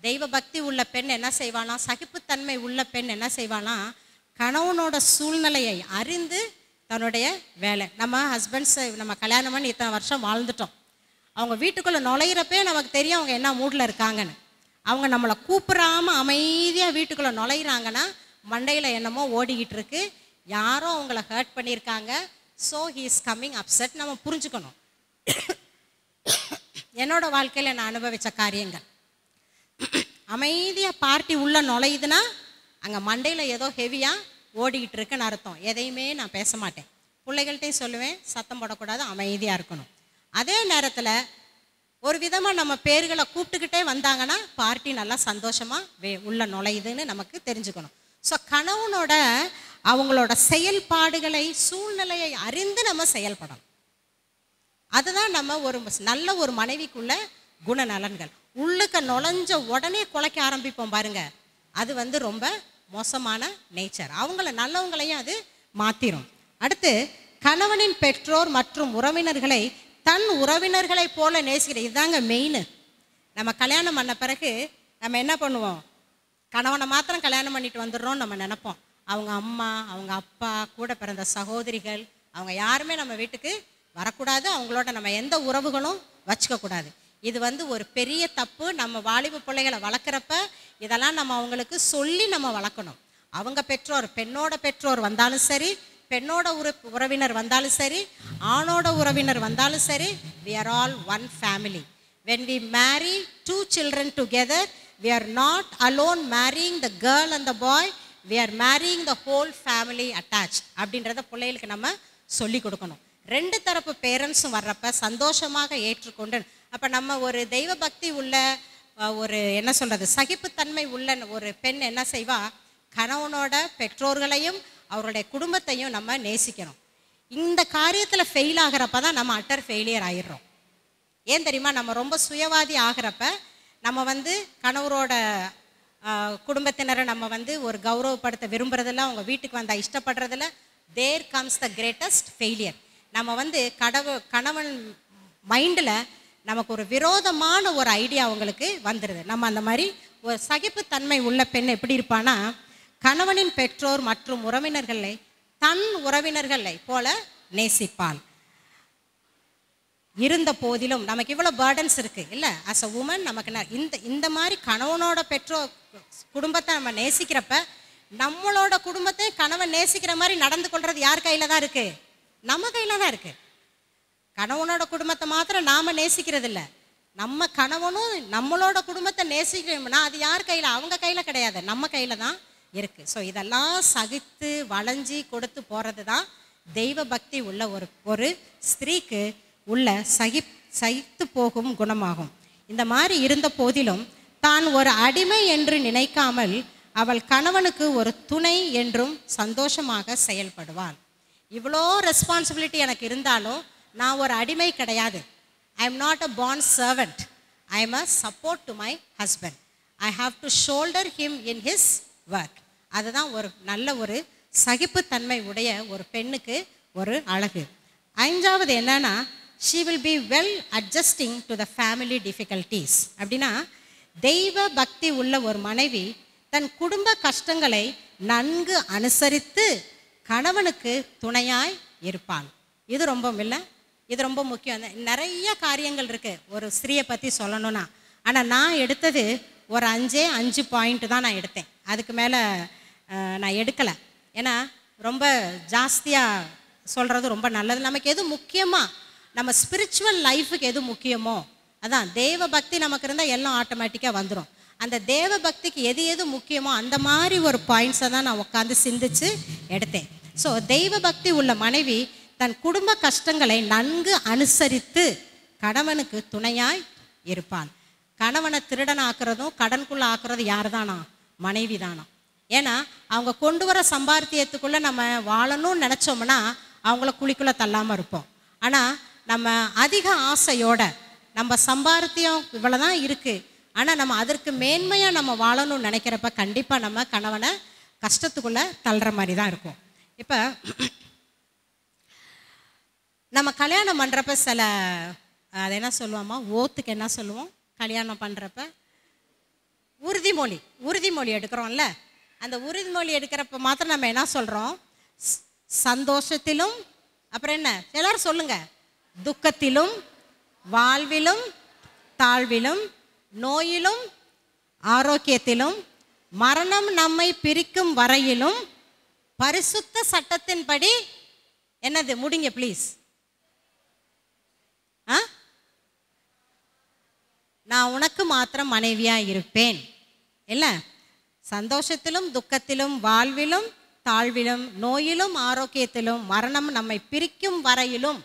தெய்வ பக்தி உள்ள பெண் என்ன செய்வானா, சகிப்புத்தன்மை உள்ள பெண் என்ன செய்வானா, கணவனோட சூழ்நிலையை அறிந்து தன்னுடைய வேலை. நம்ம ஹஸ்பண்ட்ஸ் நம்ம கல்யாணம் பண்ணி இத்தனை வருஷம் வாழ்ந்துட்டோம், அவங்க வீட்டுக்குள்ளே நுழையிறப்பே நமக்கு தெரியும் அவங்க என்ன மூடில் இருக்காங்கன்னு. அவங்க நம்மளை கூப்பிடாமல் அமைதியாக வீட்டுக்குள்ளே நுழையிறாங்கன்னா மண்டையில் என்னமோ ஓடிக்கிட்டு இருக்கு, யாரோ அவங்கள ஹர்ட் பண்ணியிருக்காங்க. So he is coming upset. நம்ம புரிஞ்சுக்கணும். என்னோட வாழ்க்கையில் நான் அனுபவித்த காரியங்கள், அமைதியாக பார்ட்டி உள்ளே நுழையுதுன்னா அங்கே மண்டையில் ஏதோ ஹெவியாக ஓடிக்கிட்டு இருக்குன்னு அர்த்தம். எதையுமே நான் பேச மாட்டேன். பிள்ளைகள்கிட்டையும் சொல்லுவேன், சத்தம் போடக்கூடாது, அமைதியாக இருக்கணும். அதே நேரத்தில் ஒரு விதமாக நம்ம பேர்களை கூப்பிட்டுக்கிட்டே வந்தாங்கன்னா பார்ட்டி நல்லா சந்தோஷமாக உள்ள நுழையுதுன்னு நமக்கு தெரிஞ்சுக்கணும். ஸோ கணவனோட அவங்களோட செயல்பாடுகளை சூழ்நிலையை அறிந்து நம்ம செயல்படணும். அதுதான் நம்ம ஒரு நல்ல ஒரு மனைவிக்குள்ள குணநலன்கள். உள்ளுக்க நுழைஞ்ச உடனே குலைக்க ஆரம்பிப்போம் பாருங்க, அது ரொம்ப மோசமான நேச்சர். அவங்கள நல்லவங்களையும் அது மாத்திரும். அடுத்து, கணவனின் பெற்றோர் மற்றும் உறவினர்களை தன் உறவினர்களை போல நேசிக்கிற, இதுதாங்க மெயின். நம்ம கல்யாணம் பண்ண பிறகு நம்ம என்ன பண்ணுவோம், கணவனை மாத்திரம் கல்யாணம் பண்ணிட்டு வந்துடுறோம் நம்ம நினைப்போம். அவங்க அம்மா, அவங்க அப்பா, கூட பிறந்த சகோதரிகள், அவங்க யாருமே நம்ம வீட்டுக்கு வரக்கூடாது, அவங்களோட நம்ம எந்த உறவுகளும் வச்சுக்கக்கூடாது. இது ஒரு பெரிய தப்பு. நம்ம வாலிப பிள்ளைகளை வளர்க்குறப்ப இதெல்லாம் நம்ம அவங்களுக்கு சொல்லி நம்ம வளர்க்கணும். அவங்க பெற்றோர், பெண்ணோட பெற்றோர் வந்தாலும் சரி, பெண்ணோட உறவினர் வந்தாலும் சரி, ஆணோட உறவினர் வந்தாலும் சரி, we are all one family. When we marry two children together, we are not alone marrying the girl and the boy, we are marrying the whole family attached. அப்படின்றத பிள்ளைகளுக்கு நம்ம சொல்லி கொடுக்கணும். ரெண்டு தரப்பு பேரண்ட்ஸும் வர்றப்ப சந்தோஷமாக ஏற்றுக்கொண்டு, அப்போ நம்ம ஒரு தெய்வ பக்தி உள்ள ஒரு என்ன சொல்கிறது, சகிப்புத்தன்மை உள்ள ஒரு பெண் என்ன செய்வா, கணவனோட பெற்றோர்களையும் அவருடைய குடும்பத்தையும் நம்ம நேசிக்கணும். இந்த காரியத்தில் ஃபெயில் ஆகிறப்ப தான் நம்ம அட்டர் ஃபெயிலியர் ஆகிடுறோம். ஏன் தெரியுமா, நம்ம ரொம்ப சுயவாதி ஆகிறப்ப நம்ம கணவரோட குடும்பத்தினரை நம்ம ஒரு கௌரவப்படுத்த விரும்புறதில்ல, அவங்க வீட்டுக்கு வந்தால் இஷ்டப்படுறதில்ல. There comes the greatest failure. நம்ம கணவன் மைண்டில் நமக்கு ஒரு விரோதமான ஒரு ஐடியா அவங்களுக்கு வந்துடுது. நம்ம அந்த மாதிரி ஒரு சகிப்புத்தன்மை உள்ள பெண் எப்படி இருப்பானா, கணவனின் பெற்றோர் மற்றும் உறவினர்களை தன் உறவினர்களை போல நேசிப்பாள். இருந்த போதிலும் நமக்கு இவ்வளோ பேர்டன்ஸ் இருக்குது இல்லை, அஸ் அ உமன் நமக்கு இந்த மாதிரி கணவனோட பெற்றோர் குடும்பத்தை நம்ம நேசிக்கிறப்ப, நம்மளோட குடும்பத்தை கணவன் நேசிக்கிற மாதிரி நடந்து கொள்வது யார் கையில் தான் இருக்குது, நம்ம கையில் தான் இருக்குது. கணவனோட குடும்பத்தை மாத்திரம் நாம் நேசிக்கிறது இல்லை, நம்ம கணவனும் நம்மளோட குடும்பத்தை நேசிக்கிறோம்னா அது யார் கையில், அவங்க கையில் கிடையாது, நம்ம கையில் தான் இருக்குது. ஸோ இதெல்லாம் சகித்து வளைஞ்சி கொடுத்து போகிறது தான் தெய்வ பக்தி உள்ள ஒரு ஸ்திரீக்கு உள்ள சகித்து போகும் குணமாகும். இந்த மாதிரி இருந்த போதிலும் தான் ஒரு அடிமை என்று நினைக்காமல் அவள் கணவனுக்கு ஒரு துணை என்றும் சந்தோஷமாக செயல்படுவாள். இவ்வளோ ரெஸ்பான்சிபிலிட்டி எனக்கு இருந்தாலும் நான் ஒரு அடிமை கிடையாது. I am not a born servant. I am a support to my husband. I have to shoulder him in his work. அதுதான் ஒரு நல்ல ஒரு சகிப்புத்தன்மை உடைய ஒரு பெண்ணுக்கு ஒரு அழகு. ஐந்தாவது என்னன்னா, she will be well adjusting to the family difficulties. அப்படின்னா தெய்வ பக்தி உள்ள ஒரு மனைவி தன் குடும்ப கஷ்டங்களை நன்கு அனுசரித்து கணவனுக்கு துணையாய் இருப்பாள். இது ரொம்ப முக்கியம். நிறைய காரியங்கள் இருக்குது ஒரு ஸ்திரீயை பற்றி சொல்லணும்னா, ஆனால் நான் எடுத்தது ஒரு 5 பாயிண்ட் தான் நான் எடுத்தேன். அதுக்கு மேலே நான் எடுக்கலை. ஏன்னா ரொம்ப ஜாஸ்தியாக சொல்கிறது ரொம்ப நல்லது. நமக்கு எது முக்கியமாக, நம்ம ஸ்பிரிச்சுவல் லைஃபுக்கு எது முக்கியமோ அதான் தேவ பக்தி நமக்கு இருந்தால் எல்லாம் ஆட்டோமேட்டிக்காக வந்துடும். அந்த தேவ பக்திக்கு எது முக்கியமோ அந்த மாதிரி ஒரு பாயிண்ட்ஸை தான் நான் உட்காந்து சிந்திச்சு எடுத்தேன். ஸோ தெய்வ பக்தி உள்ள மனைவி தன் குடும்ப கஷ்டங்களை நன்கு அனுசரித்து கணவனுக்கு துணையாய் இருப்பாள். கணவனை திருடன் ஆக்குறதும் கடனுக்குள்ளே ஆக்குறது யார் தானா? மனைவி தானா. ஏன்னா அவங்க கொண்டு வர சம்பாத்தியத்துக்குள்ளே நம்ம வாழணும்னு நினச்சோம்னா அவங்கள குழிக்குள்ளே தள்ளாமல் இருப்போம். ஆனால் நம்ம அதிக ஆசையோட நம்ம சம்பாத்தியம் இவ்வளோ தான் இருக்குது, ஆனால் நம்ம அதற்கு மேன்மையாக நம்ம வாழணும்னு நினைக்கிறப்ப கண்டிப்பாக நம்ம கணவனை கஷ்டத்துக்குள்ளே தள்ளுற மாதிரி தான் இருக்கும். இப்போ நம்ம கல்யாணம் பண்ணுறப்ப சில அது என்ன சொல்லுவோமா, ஓத்துக்கு என்ன சொல்லுவோம், கல்யாணம் பண்ணுறப்ப உறுதிமொழி எடுக்கிறோம்ல. அந்த உறுதிமொழி எடுக்கிறப்ப மாத்திரம் நம்ம என்ன சொல்கிறோம், சந்தோஷத்திலும் அப்புறம் என்ன எல்லாரும் சொல்லுங்க, துக்கத்திலும் வாழ்விலும் தாழ்விலும் நோயிலும் ஆரோக்கியத்திலும் மரணம் நம்மை பிரிக்கும் வரையிலும் பரிசுத்த சட்டத்தின்படி என்னது முடிங்க ப்ளீஸ். நான் உனக்கு மாத்திரம் மனைவியாக இருப்பேன். இல்லை, சந்தோஷத்திலும் துக்கத்திலும் வாழ்விலும் தாழ்விலும் நோயிலும் ஆரோக்கியத்திலும் மரணம் நம்மை பிரிக்கும் வரையிலும்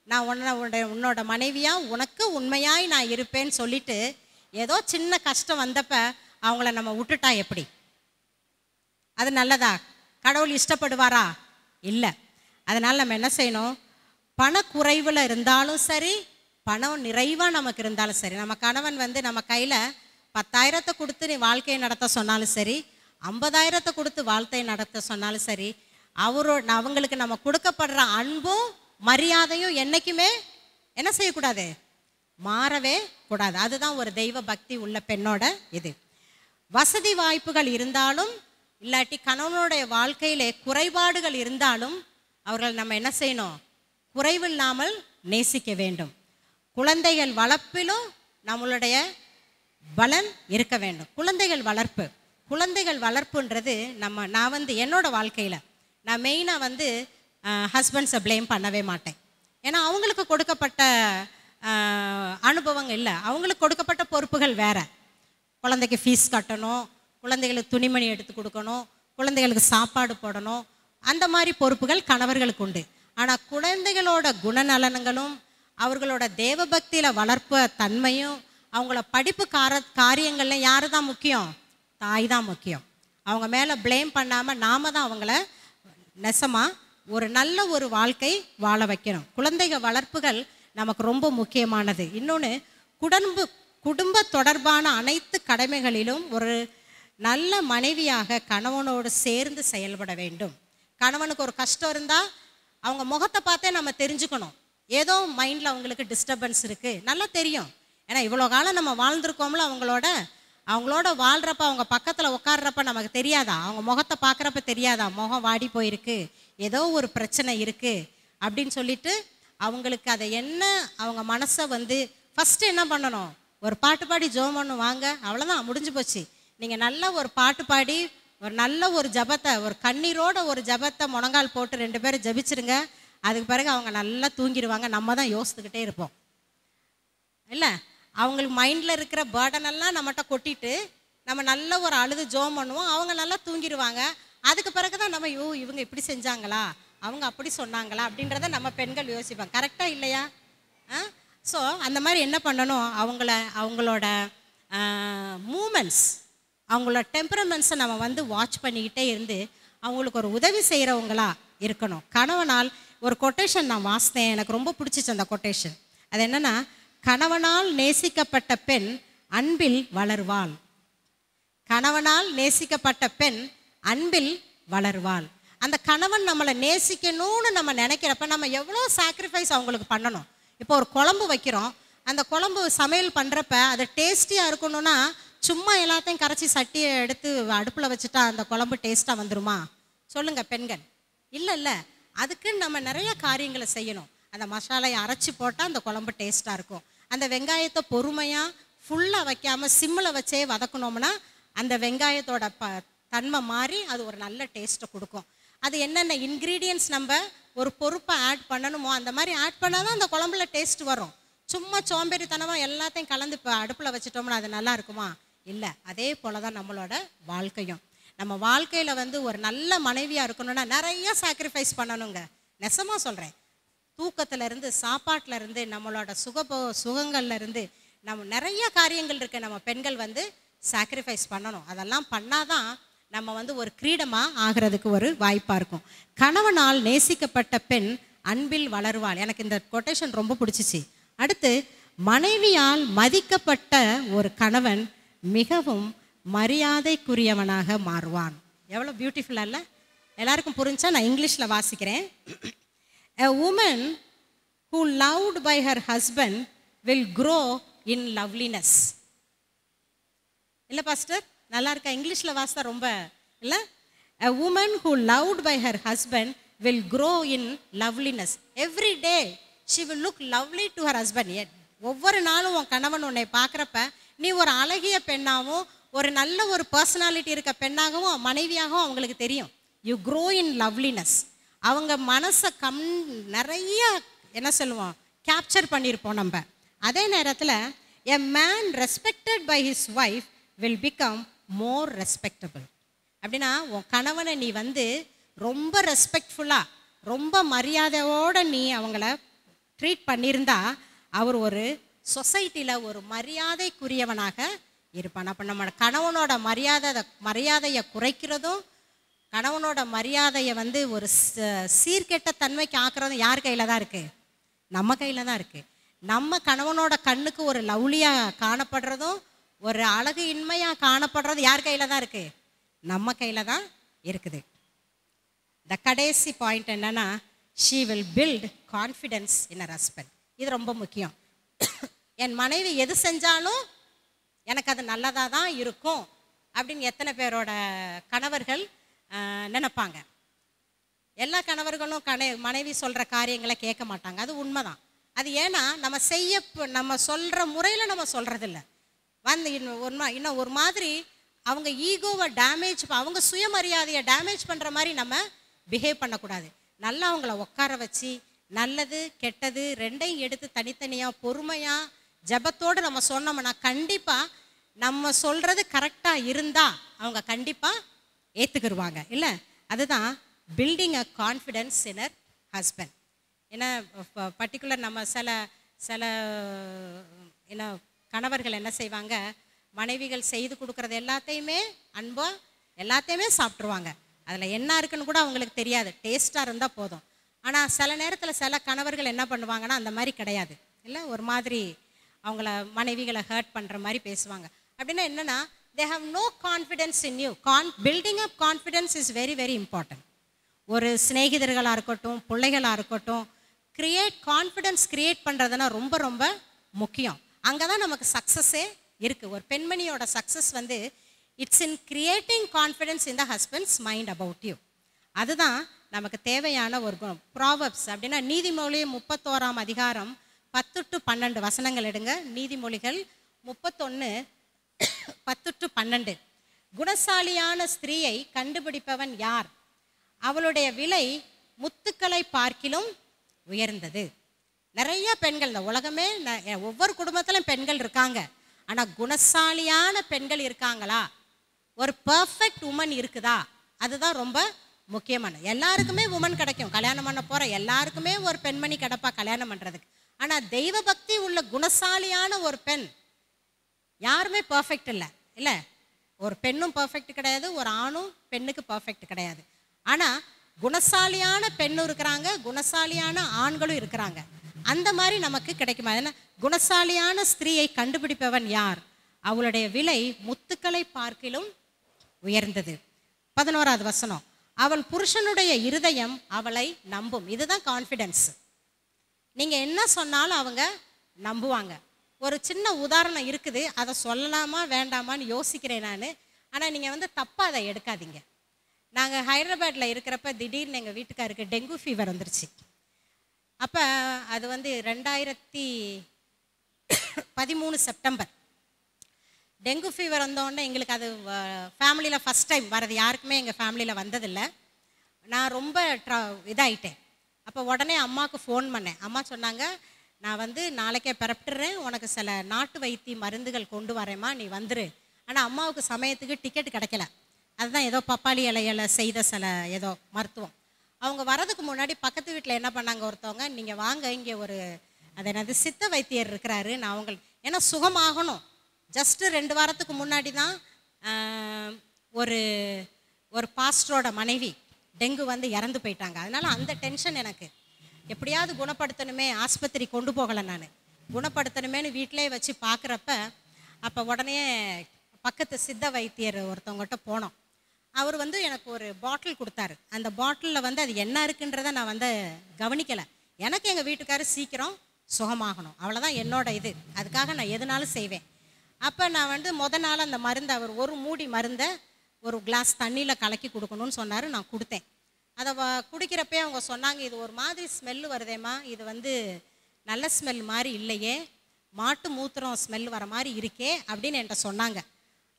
நான் உன்னோட மனைவியாக உனக்கு உண்மையாய் நான் இருப்பேன்னு சொல்லிட்டு ஏதோ சின்ன கஷ்டம் வந்தப்ப அவங்கள நம்ம விட்டுட்டா எப்படி? அது நல்லதா? கடவுள் இஷ்டப்படுவாரா? இல்லை. அதனால் நம்ம என்ன செய்யணும், பணக்குறைவில் இருந்தாலும் சரி பணம் நிறைவாக நமக்கு இருந்தாலும் சரி, நம்ம கணவன் நம்ம கையில் 10,000 கொடுத்து நீ வாழ்க்கையை நடத்த சொன்னாலும் சரி, 50,000 கொடுத்து வாழ்க்கையை நடத்த சொன்னாலும் சரி, அவங்களுக்கு நம்ம கொடுக்கப்படுற அன்பும் மரியாதையும் என்றைக்குமே என்ன செய்யக்கூடாது, மாறவே கூடாது. அதுதான் ஒரு தெய்வ பக்தி உள்ள பெண்ணோட இது. வசதி வாய்ப்புகள் இருந்தாலும் இல்லாட்டி கணவனுடைய வாழ்க்கையிலே குறைபாடுகள் இருந்தாலும் அவர்கள் நம்ம என்ன செய்யணும், குறைவில்லாமல் நேசிக்க வேண்டும். குழந்தைகள் வளர்ப்பிலும் நம்மளுடைய பலன் இருக்க வேண்டும். குழந்தைகள் வளர்ப்புன்றது நான் என்னோட வாழ்க்கையில் நான் மெயினாக ஹஸ்பண்ட்ஸை ப்ளேம் பண்ணவே மாட்டேன். ஏன்னா அவங்களுக்கு கொடுக்கப்பட்ட அனுபவங்கள் இல்லை, அவங்களுக்கு கொடுக்கப்பட்ட பொறுப்புகள் வேறு. குழந்தைக்கு ஃபீஸ் கட்டணும், குழந்தைகளுக்கு துணிமணி எடுத்து கொடுக்கணும், குழந்தைகளுக்கு சாப்பாடு போடணும், அந்த மாதிரி பொறுப்புகள் கணவர்களுக்கு உண்டு. ஆனால் குழந்தைகளோட குணநலன்களும் அவர்களோட தேவபக்தியில் வளர்ப்பு தன்மையும் அவங்கள படிப்பு காரியங்கள்ல யாரு தான் முக்கியம், தாய் தான் முக்கியம். அவங்க மேலே ப்ளேம் பண்ணாமல் நாம தான் அவங்கள நெசமாக ஒரு நல்ல ஒரு வாழ்க்கை வாழ வைக்கணும். குழந்தைகள் வளர்ப்புகள் நமக்கு ரொம்ப முக்கியமானது. இன்னொன்று, குடும்ப தொடர்பான அனைத்து கடமைகளிலும் ஒரு நல்ல மனைவியாக கணவனோடு சேர்ந்து செயல்பட வேண்டும். கணவனுக்கு ஒரு கஷ்டம் இருந்தால் அவங்க முகத்தை பார்த்தே நம்ம தெரிஞ்சுக்கணும், ஏதோ மைண்டில் அவங்களுக்கு டிஸ்டர்பன்ஸ் இருக்குது, நல்லா தெரியும். ஏன்னா இவ்வளோ காலம் நம்ம வாழ்ந்துருக்கோம்ல அவங்களோட வாழ்கிறப்ப அவங்க பக்கத்தில் உட்காடுறப்ப நமக்கு தெரியாதா, அவங்க முகத்தை பார்க்குறப்ப தெரியாதா முகம் வாடி போயிருக்கு, ஏதோ ஒரு பிரச்சனை இருக்குது அப்படின்னு சொல்லிட்டு அவங்களுக்கு அதை என்ன அவங்க மனசை ஃபஸ்ட்டு என்ன பண்ணணும், ஒரு பாட்டு பாடி ஜெபம் பண்ணணும், வாங்க அவ்வளோதான் முடிஞ்சு போச்சு. நீங்கள் நல்ல ஒரு பாட்டு பாடி ஒரு நல்ல ஒரு ஜபத்தை, ஒரு கண்ணீரோட ஒரு ஜபத்தை முழங்கால் போட்டு 2 பேரும் ஜபிச்சிருங்க. அதுக்கு பிறகு அவங்க நல்லா தூங்கிடுவாங்க. நம்ம தான் யோசித்துக்கிட்டே இருப்போம் இல்லை, அவங்களுக்கு மைண்டில் இருக்கிற பேர்டனெல்லாம் நம்மகிட்ட கொட்டிட்டு நம்ம நல்ல ஒரு அழுது ஜோம் பண்ணுவோம், அவங்க நல்லா தூங்கிடுவாங்க. அதுக்கு பிறகு தான் நம்ம இவங்க இப்படி செஞ்சாங்களா, அவங்க அப்படி சொன்னாங்களா அப்படின்றத நம்ம பெண்கள் யோசிப்பாங்க. கரெக்டாக இல்லையா? ஸோ அந்த மாதிரி என்ன பண்ணணும், அவங்களோட மூமெண்ட்ஸ், அவங்களோட டெம்பரமெண்ட்ஸை நம்ம வாட்ச் பண்ணிக்கிட்டே இருந்து அவங்களுக்கு ஒரு உதவி செய்கிறவங்களா இருக்கணும். கணவனால் ஒரு கொட்டேஷன் நான் வாசித்தேன், எனக்கு ரொம்ப பிடிச்சிச்சு அந்த கொட்டேஷன். அது என்னென்னா, கணவனால் நேசிக்கப்பட்ட பெண் அன்பில் வளர்வாள். கணவனால் நேசிக்கப்பட்ட பெண் அன்பில் வளர்வாள். அந்த கணவன் நம்மளை நேசிக்கணும்னு நம்ம நினைக்கிறப்ப நம்ம எவ்வளோ சாக்ரிஃபைஸ் அவங்களுக்கு பண்ணணும். இப்போ ஒரு குழம்பு வைக்கிறோம், அந்த குழம்பு சமையல் பண்ணுறப்ப அது டேஸ்டியாக இருக்கணும்னா சும்மா எல்லாத்தையும் கரைச்சி சட்டியை எடுத்து அடுப்பில் வச்சுட்டா அந்த குழம்பு டேஸ்ட்டாக வந்துருமா? சொல்லுங்கள் பெண்கள். இல்லை, அதுக்குன்னு நம்ம நிறைய காரியங்களை செய்யணும். அந்த மசாலையை அரைச்சி போட்டால் அந்த குழம்பு டேஸ்ட்டாக இருக்கும். அந்த வெங்காயத்தை பொறுமையாக ஃபுல்லாக வைக்காமல் சிம்மில் வச்சே வதக்கணும்னா அந்த வெங்காயத்தோட தன்மை மாறி அது ஒரு நல்ல டேஸ்ட்டை கொடுக்கும். அது என்னென்ன இன்க்ரீடியன்ட்ஸ் நம்ம ஒரு பொறுப்பை ஆட் பண்ணணுமோ அந்த மாதிரி ஆட் பண்ணால் தான் அந்த குழம்புல டேஸ்ட் வரும். சும்மா சோம்பேறித்தனமாக எல்லாத்தையும் கலந்து இப்போ அடுப்பில் வச்சிட்டோம்னா அது நல்லா இருக்குமா? இல்லை. அதே போல் தான் நம்மளோட வாழ்க்கையும். நம்ம வாழ்க்கையில் வந்து ஒரு நல்ல மனைவியாக இருக்கணும்னா நிறைய சாக்ரிஃபைஸ் பண்ணணுங்க. நெசமாக சொல்கிறேன். தூக்கத்திலேருந்து, சாப்பாட்டிலேருந்து, நம்மளோட சுகங்கள்லேருந்து நம்ம நிறைய காரியங்கள் இருக்குது. நம்ம பெண்கள் வந்து சாக்ரிஃபைஸ் பண்ணணும். அதெல்லாம் பண்ணாதான் நம்ம வந்து ஒரு கிரீடமாக ஆகிறதுக்கு ஒரு வாய்ப்பாக இருக்கும். கணவனால் நேசிக்கப்பட்ட பெண் அன்பில் வளருவாள். எனக்கு இந்த கொட்டேஷன் ரொம்ப பிடிச்சிச்சு. அடுத்து, மனைவியால் மதிக்கப்பட்ட ஒரு கணவன் மிகவும் மரியாதைக்குரியவனாக மாறுவான். எவ்வளோ பியூட்டிஃபுல்லாக இல்லை? எல்லாருக்கும் புரிஞ்சா நான் இங்கிலீஷில் வாசிக்கிறேன். A woman who loved by her husband will grow in loveliness. இல்லை பாஸ்டர், நல்லா இருக்கா? இங்கிலீஷில் வாசித்தா ரொம்ப இல்லை? A woman who loved by her husband will grow in loveliness. Every day she will look lovely to her husband. ஒவ்வொரு நாளும் உன் கணவன் உன்னை பார்க்குறப்ப நீ ஒரு அழகிய பெண்ணாகவும் ஒரு நல்ல ஒரு பர்சனாலிட்டி இருக்க பெண்ணாகவும் மனைவியாகவும் அவங்களுக்கு தெரியும். You grow in loveliness. அவங்க மனசை நிறைய என்ன சொல்லுவோம், கேப்சர் பண்ணியிருப்போம் நம்ம. அதே நேரத்தில் a man respected by his wife will become more respectable. அப்படின்னா உன் கணவனை நீ வந்து ரொம்ப ரெஸ்பெக்ட்ஃபுல்லாக, ரொம்ப மரியாதையோடு நீ அவங்கள ட்ரீட் பண்ணியிருந்தா அவர் ஒரு சொசைட்டியில் ஒரு மரியாதைக்குரியவனாக இருப்பான். அப்போ நம்ம கணவனோட மரியாதையை குறைக்கிறதும், கணவனோட மரியாதையை வந்து ஒரு சீர்கெட்ட தன்மைக்கு ஆக்குறதும் யார் கையில் தான் இருக்குது? நம்ம கையில் தான் இருக்குது. நம்ம கணவனோட கண்ணுக்கு ஒரு லவ்லியாக காணப்படுறதும் ஒரு அழகு இன்மையாக காணப்படுறதும் யார் கையில் தான் இருக்குது? நம்ம கையில் தான் இருக்குது. இந்த கடைசி பாயிண்ட் என்னன்னா, she will build confidence in her husband. இது ரொம்ப முக்கியம். என் மனைவி எது செஞ்சாலும் எனக்கு அது நல்லதாக தான் இருக்கும் அப்படின்னு எத்தனை பேரோட கணவர்கள் நினைப்பாங்க? எல்லா கணவர்களும் மனைவி சொல்கிற காரியங்களை கேட்க மாட்டாங்க. அது உண்மைதான். அது ஏன்னா நம்ம சொல்கிற முறையில் நம்ம சொல்கிறதில்ல. வந்து இன்னும் ஒரு மாதிரி அவங்க ஈகோவை டேமேஜ், அவங்க சுயமரியாதையை டேமேஜ் பண்ணுற மாதிரி நம்ம பிஹேவ் பண்ணக்கூடாது. நல்லா அவங்கள உட்கார வச்சு நல்லது கெட்டது ரெண்டையும் எடுத்து தனித்தனியாக பொறுமையாக ஜபத்தோடு நம்ம சொன்னோம்னா கண்டிப்பாக நம்ம சொல்கிறது கரெக்டாக இருந்தால் அவங்க கண்டிப்பாக ஏற்றுக்கிடுவாங்க. இல்லை, அதுதான் building a confidence in a husband. ஏன்னா பர்டிகுலர் நம்ம சில என்ன கணவர்கள் என்ன செய்வாங்க, மனைவிகள் செய்து கொடுக்குறது எல்லாத்தையுமே அன்பாக எல்லாத்தையுமே சாப்பிட்ருவாங்க. அதில் என்ன இருக்குன்னு கூட அவங்களுக்கு தெரியாது, டேஸ்ட்டாக இருந்தால் போதும். ஆனால் சில நேரத்தில் சில கணவர்கள் என்ன பண்ணுவாங்கன்னா அந்த மாதிரி கிடையாது. இல்லை, ஒரு மாதிரி அவங்கள மனைவிகளை ஹர்ட் பண்ணுற மாதிரி பேசுவாங்க. அப்படின்னா என்னென்னா, they have no confidence in you. Building up confidence is very very important. ஒரு சிநேகிதர்களாக இருக்கட்டும், பிள்ளைகளாக இருக்கட்டும், கான்ஃபிடென்ஸ் கிரியேட் பண்ணுறதுனா ரொம்ப ரொம்ப முக்கியம். அங்கே தான் நமக்கு சக்ஸஸே இருக்குது. ஒரு பெண்மணியோட சக்ஸஸ் வந்து it's in creating confidence in the husband's mind about you. அதுதான் நமக்கு தேவையான ஒரு குணம். ப்ராவர்ப்ஸ் அப்படின்னா நீதிமொழி 31ஆம் அதிகாரம் 10-12 வசனங்கள் எடுங்க. நீதிமொழிகள் 31:10-12. குணசாலியான ஸ்திரீயை கண்டுபிடிப்பவன் யார்? அவளுடைய விலை முத்துக்களை பார்க்கிலும் உயர்ந்தது. நிறைய பெண்கள், இந்த உலகமே ஒவ்வொரு குடும்பத்திலும் பெண்கள் இருக்காங்க. ஆனால் குணசாலியான பெண்கள் இருக்காங்களா? ஒரு பர்ஃபெக்ட் உமன் இருக்குதா? அதுதான் ரொம்ப முக்கியமானது. எல்லாருக்குமே உமன் கிடைக்கும், கல்யாணம் பண்ண போகிற எல்லாருக்குமே ஒரு பெண்மணி கிடப்பா கல்யாணம் பண்ணுறதுக்கு. ஆனால் தெய்வ பக்தி உள்ள குணசாலியான ஒரு பெண் யாருமே பர்ஃபெக்ட் இல்லை. இல்லை, ஒரு பெண்ணும் பர்ஃபெக்ட் கிடையாது, ஒரு ஆணும் பெண்ணுக்கு பர்ஃபெக்ட் கிடையாது. ஆனால் குணசாலியான பெண்ணும் இருக்கிறாங்க, குணசாலியான ஆண்களும் இருக்கிறாங்க. அந்த மாதிரி நமக்கு கிடைக்குமா? ஏன்னா குணசாலியான ஸ்திரீயை கண்டுபிடிப்பவன் யார்? அவளுடைய விலை முத்துக்களை பார்க்கிலும் உயர்ந்தது. 11வது வசனம், அவள் புருஷனுடைய இருதயம் அவளை நம்பும். இதுதான் கான்ஃபிடென்ஸ். நீங்கள் என்ன சொன்னாலும் அவங்க நம்புவாங்க. ஒரு சின்ன உதாரணம் இருக்குது, அதை சொல்லலாமா வேண்டாமான்னு யோசிக்கிறேன் நான். ஆனால் நீங்கள் வந்து தப்பாக அதை எடுக்காதீங்க. நாங்கள் ஹைதராபாத்தில் இருக்கிறப்ப திடீர்னு எங்கள் வீட்டுக்காருக்கு டெங்கு ஃபீவர் வந்துருச்சு. அப்போ அது வந்து 2013 செப்டம்பர். டெங்கு ஃபீவர் வந்தோடனே எங்களுக்கு அது ஃபேமிலியில் ஃபஸ்ட் டைம் வரது, யாருக்குமே எங்கள் ஃபேமிலியில் வந்ததில்லை. நான் ரொம்ப இதாகிட்டேன். அப்போ உடனே அம்மாவுக்கு ஃபோன் பண்ணேன். அம்மா சொன்னாங்க, நான் வந்து நாளைக்கே பிறப்பிட்டுறேன், உனக்கு சில நாட்டு வைத்திய மருந்துகள் கொண்டு வரேம்மா, நீ வந்துரு. ஆனால் அம்மாவுக்கு சமயத்துக்கு டிக்கெட் கிடைக்கல. அதுதான் ஏதோ பப்பாளி இலையில செய்த சில ஏதோ மருத்துவம். அவங்க வரதுக்கு முன்னாடி பக்கத்து வீட்டில் என்ன பண்ணாங்க, ஒருத்தவங்க, நீங்கள் வாங்க இங்கே ஒரு அது என்னது சித்த வைத்தியர் இருக்கிறாரு, நான் உங்களுக்கு ஏன்னா சுகமாகணும். ஜஸ்ட்டு 2 வாரத்துக்கு முன்னாடி தான் ஒரு ஒரு பாஸ்டரோட மனைவி டெங்கு வந்து இறந்து போயிட்டாங்க. அதனால் அந்த டென்ஷன் எனக்கு, எப்படியாவது குணப்படுத்தணுமே, ஆஸ்பத்திரி கொண்டு போகலை, நான் குணப்படுத்தணுமேனு வீட்டிலே வச்சு பார்க்குறப்ப அப்போ உடனே பக்கத்து சித்த வைத்தியர் ஒருத்தவங்ககிட்ட போனோம். அவர் வந்து எனக்கு ஒரு பாட்டில் கொடுத்தாரு. அந்த பாட்டிலில் வந்து அது என்ன இருக்குன்றதை நான் வந்து கவனிக்கலை. எனக்கு எங்கள் வீட்டுக்காரர் சீக்கிரம் சுகமாகணும், அவ்வளோதான் என்னோட இது. அதுக்காக நான் எதுனாலும் செய்வேன். அப்போ நான் வந்து நாள் அந்த மருந்தை, அவர் ஒரு மூடி மருந்தை ஒரு கிளாஸ் தண்ணியில் கலக்கி கொடுக்கணும்னு சொன்னார். நான் கொடுத்தேன். அதை குடிக்கிறப்பே அவங்க சொன்னாங்க, இது ஒரு மாதிரி ஸ்மெல்லு வருதேம்மா, இது வந்து நல்ல ஸ்மெல் மாதிரி இல்லையே, மாட்டு மூத்திரம் ஸ்மெல் வர மாதிரி இருக்கே அப்படின்னு என்கிட்ட சொன்னாங்க.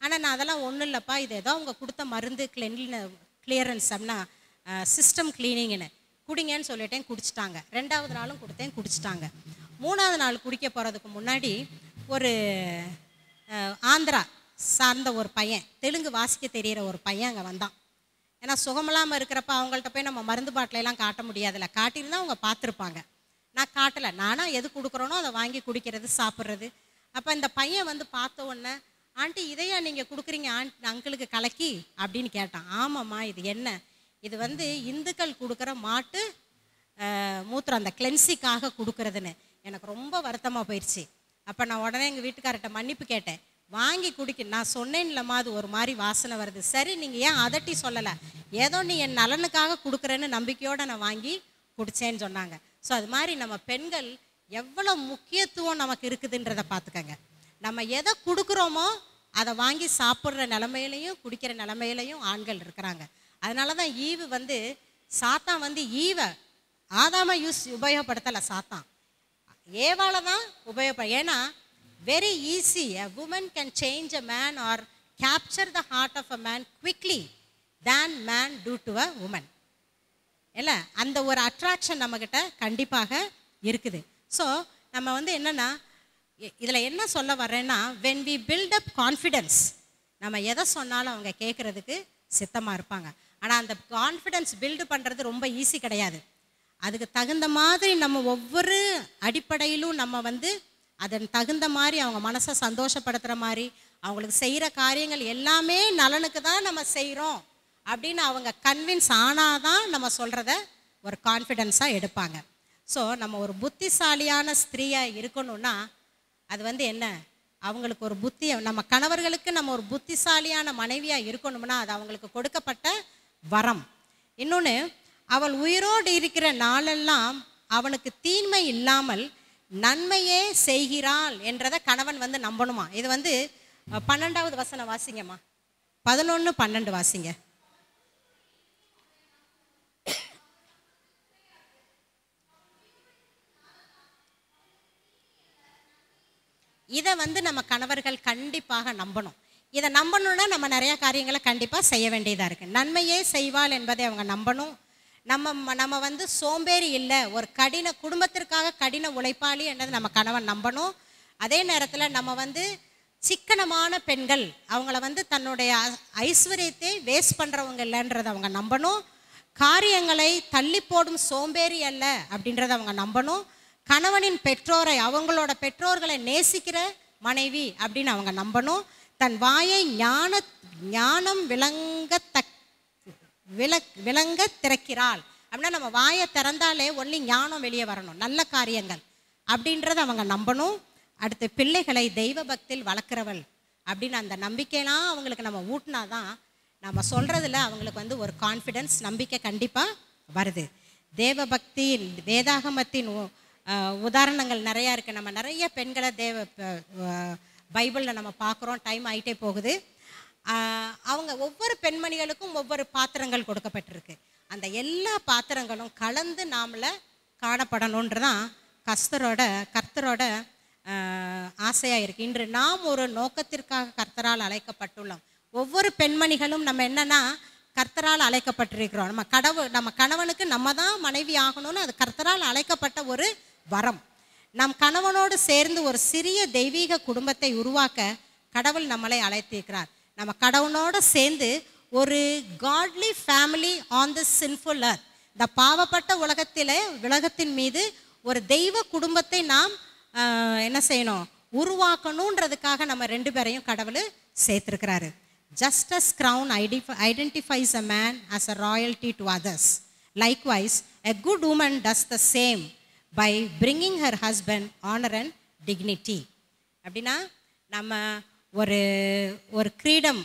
ஆனால் நான் அதெல்லாம் ஒன்றும் இல்லைப்பா, இது ஏதோ அவங்க கொடுத்த மருந்து கிளியரன்ஸ் அப்படின்னா சிஸ்டம் கிளீனிங்னு குடிங்கன்னு சொல்லிட்டேன். குடிச்சிட்டாங்க. 2வது நாளும் கொடுத்தேன், குடிச்சிட்டாங்க. 3வது நாள் குடிக்க போகிறதுக்கு முன்னாடி ஒரு ஆந்திரா சார்ந்த ஒரு பையன், தெலுங்கு வாசிக்க தெரிகிற ஒரு பையன் அங்கே வந்தான். ஏன்னா சுகமில்லாமல் இருக்கிறப்ப அவங்கள்ட்ட போய் நம்ம மருந்து பாட்டிலெல்லாம் காட்ட முடியாதுல்ல, காட்டியிருந்தால் அவங்க பார்த்துருப்பாங்க. நான் காட்டலை. நானாக எது கொடுக்குறோனோ அதை வாங்கி குடிக்கிறது, சாப்பிட்றது. அப்போ இந்த பையன் வந்து பார்த்த உடனே, ஆண்டி இதையா நீங்கள் கொடுக்குறீங்க அங்கிளுக்கு கலக்கி அப்படின்னு கேட்டான். ஆமாம்மா, இது என்ன, இது வந்து இந்துக்கள் கொடுக்குற மாட்டு மூத்திரம், அந்த கிளென்சிக்காக கொடுக்குறதுன்னு. எனக்கு ரொம்ப வருத்தமாக போயிடுச்சு. அப்போ நான் உடனே எங்கள் வீட்டுக்கார்ட்ட மன்னிப்பு கேட்டேன். வாங்கி குடிக்க நான் சொன்னேன்லம்மா, அது ஒரு மாதிரி வாசனை வருது. சரி, நீங்கள் ஏன் அதட்டி சொல்லலை, ஏதோ நீ என் நலனுக்காக கொடுக்குறேன்னு நம்பிக்கையோடு நான் வாங்கி குடித்தேன்னு சொன்னாங்க. ஸோ அது மாதிரி நம்ம பெண்கள் எவ்வளோ முக்கியத்துவம் நமக்கு இருக்குதுன்றதை பார்த்துக்கங்க. நம்ம எதை கொடுக்குறோமோ அதை வாங்கி சாப்பிட்ற நிலமையிலையும் குடிக்கிற நிலமையிலையும் ஆண்கள் இருக்கிறாங்க. அதனால தான் ஈவு வந்து சாத்தான் வந்து ஈவை ஆதாம உபயோகப்படுத்தலை, சாத்தான் ஏவால தான் ஏன்னா very easy a woman can change a man or capture the heart of a man quickly than man do to a woman. இல்லை, அந்த ஒரு அட்ராக்ஷன் நம்மக்கிட்ட கண்டிப்பாக இருக்குது. ஸோ நம்ம வந்து என்னென்னா, இதில் என்ன சொல்ல வர்றேன்னா, when we build up confidence, நம்ம எதை சொன்னாலும் அவங்க கேட்குறதுக்கு சித்தமாக இருப்பாங்க. ஆனால் அந்த கான்ஃபிடென்ஸ் பில்டு பண்ணுறது ரொம்ப ஈஸி கிடையாது. அதுக்கு தகுந்த மாதிரி நம்ம ஒவ்வொரு அடிப்படையிலும் நம்ம வந்து அதன் தகுந்த மாதிரி அவங்க மனசை சந்தோஷப்படுத்துகிற மாதிரி அவங்களுக்கு செய்கிற காரியங்கள் எல்லாமே நலனுக்கு தான் நம்ம செய்கிறோம் அப்படின்னு அவங்க கன்வின்ஸ் ஆனால் தான் நம்ம சொல்கிறத ஒரு கான்ஃபிடென்ஸாக எடுப்பாங்க. ஸோ நம்ம ஒரு புத்திசாலியான ஸ்திரீயாக இருக்கணும்னா அது வந்து என்ன, அவங்களுக்கு ஒரு புத்தியை, நம்ம கணவர்களுக்கு நம்ம ஒரு புத்திசாலியான மனைவியாக இருக்கணும்னா அது அவங்களுக்கு கொடுக்கப்பட்ட வரம். இன்னொன்று, அவள் உயிரோடு இருக்கிற நாளெல்லாம் அவனுக்கு தீன்மை இல்லாமல் நன்மையே செய்கிறாள் என்றதை கணவன் வந்து நம்பணுமா. இது வந்து 12வது வசனம் வாசிங்கம்மா, 11-12 வாசிங்க. இதை வந்து நம்ம கணவர்கள் கண்டிப்பாக நம்பணும். இதை நம்பணும்னா நம்ம நிறைய காரியங்களை கண்டிப்பாக செய்ய வேண்டியதாக இருக்குது. நன்மையே செய்வாள் என்பதை அவங்க நம்பணும். நம்ம வந்து சோம்பேறி இல்லை, ஒரு குடும்பத்திற்காக கடின உழைப்பாளி என்றது நம்ம கணவன் நம்பணும். அதே நேரத்தில் நம்ம வந்து சிக்கனமான பெண்கள், அவங்கள வந்து தன்னுடைய ஐஸ்வர்யத்தை வேஸ்ட் பண்ணுறவங்க இல்லைன்றதை அவங்க நம்பணும். காரியங்களை தள்ளி போடும் சோம்பேறி அல்ல அப்படின்றத அவங்க நம்பணும். கணவனின் பெற்றோரை, அவங்களோட பெற்றோர்களை நேசிக்கிற மனைவி அப்படின்னு அவங்க நம்பணும். தன் வாயை ஞானம் விளங்க திறக்கிறாள் அப்படின்னா நம்ம வாயை திறந்தாலே ஒன்லி ஞானம் வெளியே வரணும், நல்ல காரியங்கள் அப்படின்றத அவங்க நம்பணும். அடுத்து பிள்ளைகளை தெய்வ பக்தியில் வளர்க்குறவள் அப்படின்னு அந்த நம்பிக்கையெல்லாம் அவங்களுக்கு நம்ம ஊட்டினாதான் நம்ம சொல்கிறதுல அவங்களுக்கு வந்து ஒரு கான்ஃபிடென்ஸ், நம்பிக்கை கண்டிப்பாக வருது. தேவ பக்தியின் வேதாகமத்தின் உதாரணங்கள் நிறையா இருக்குது. நம்ம நிறைய பெண்களை பைபிளில் நம்ம பார்க்குறோம். டைம் ஆகிட்டே போகுது. அவங்க ஒவ்வொரு பெண்மணிகளுக்கும் ஒவ்வொரு பாத்திரங்கள் கொடுக்கப்பட்டிருக்கு. அந்த எல்லா பாத்திரங்களும் கலந்து நாமள காணப்படணுன்றதான் கர்த்தரோட ஆசையாக இருக்குது. இன்று நாம் ஒரு நோக்கத்திற்காக கர்த்தரால் அழைக்கப்பட்டுள்ளோம். ஒவ்வொரு பெண்மணிகளும் நம்ம என்னன்னா கர்த்தரால் அழைக்கப்பட்டிருக்கிறோம். நம்ம கணவனுக்கு நம்ம தான் மனைவி ஆகணும்னு அது கர்த்தரால் அழைக்கப்பட்ட ஒரு வரம். நம் கணவனோடு சேர்ந்து ஒரு சிறிய தெய்வீக குடும்பத்தை உருவாக்க கடவுள் நம்மளை அழைத்திருக்கிறார். நம்ம கடவுளோடு சேர்ந்து ஒரு godly family on the sinful earth, இந்த பாவப்பட்ட உலகத்தின் மீது ஒரு தெய்வ குடும்பத்தை நாம் என்ன செய்யணும், உருவாக்கணுன்றதுக்காக நம்ம 2 பேரையும் கடவுள் சேர்த்திருக்கிறாரு. Justice crown identifies a man as a royalty to others. Likewise, a good woman does the same by bringing her husband honor and dignity. அப்படின்னா நம்ம ஒரு ஒரு கிரீடம்,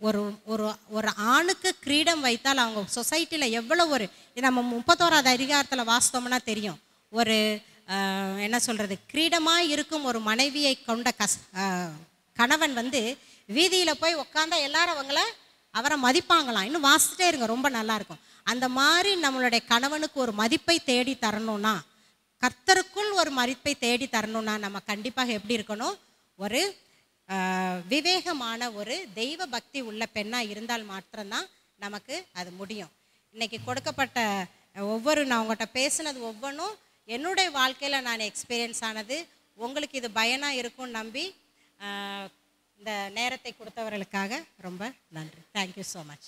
ஒரு ஒரு ஒரு ஆணுக்கு கிரீடம் வைத்தால் அவங்க சொசைட்டியில் எவ்வளோ ஒரு, நம்ம 31வது அதிகாரத்தில் வாசித்தோம்னா தெரியும், ஒரு என்ன சொல்கிறது, கிரீடமாக இருக்கும் ஒரு மனைவியை கொண்ட கணவன் வந்து வீதியில் போய் உட்காந்தா எல்லாரும் அவரை மதிப்பாங்களாம். இன்னும் வாசிச்சிட்டே இருங்க, ரொம்ப நல்லாயிருக்கும். அந்த மாதிரி நம்மளுடைய கணவனுக்கு ஒரு மதிப்பை தேடி தரணும்னா, கர்த்தருக்குள் ஒரு மதிப்பை தேடி தரணும்னா நம்ம கண்டிப்பாக எப்படி இருக்கணும், ஒரு விவேகமான ஒரு தெய்வ பக்தி உள்ள பெண்ணாக இருந்தால் மாத்திரம்தான் நமக்கு அது முடியும். இன்றைக்கி கொடுக்கப்பட்ட நான் உங்கள்கிட்ட பேசுனது ஒவ்வொன்றும் என்னுடைய வாழ்க்கையில் நான் எக்ஸ்பீரியன்ஸ் ஆனது. உங்களுக்கு இது பயனாக இருக்கும்னு நம்பி இந்த நேரத்தை கொடுத்தவர்களுக்காக ரொம்ப நன்றி. Thank you so much.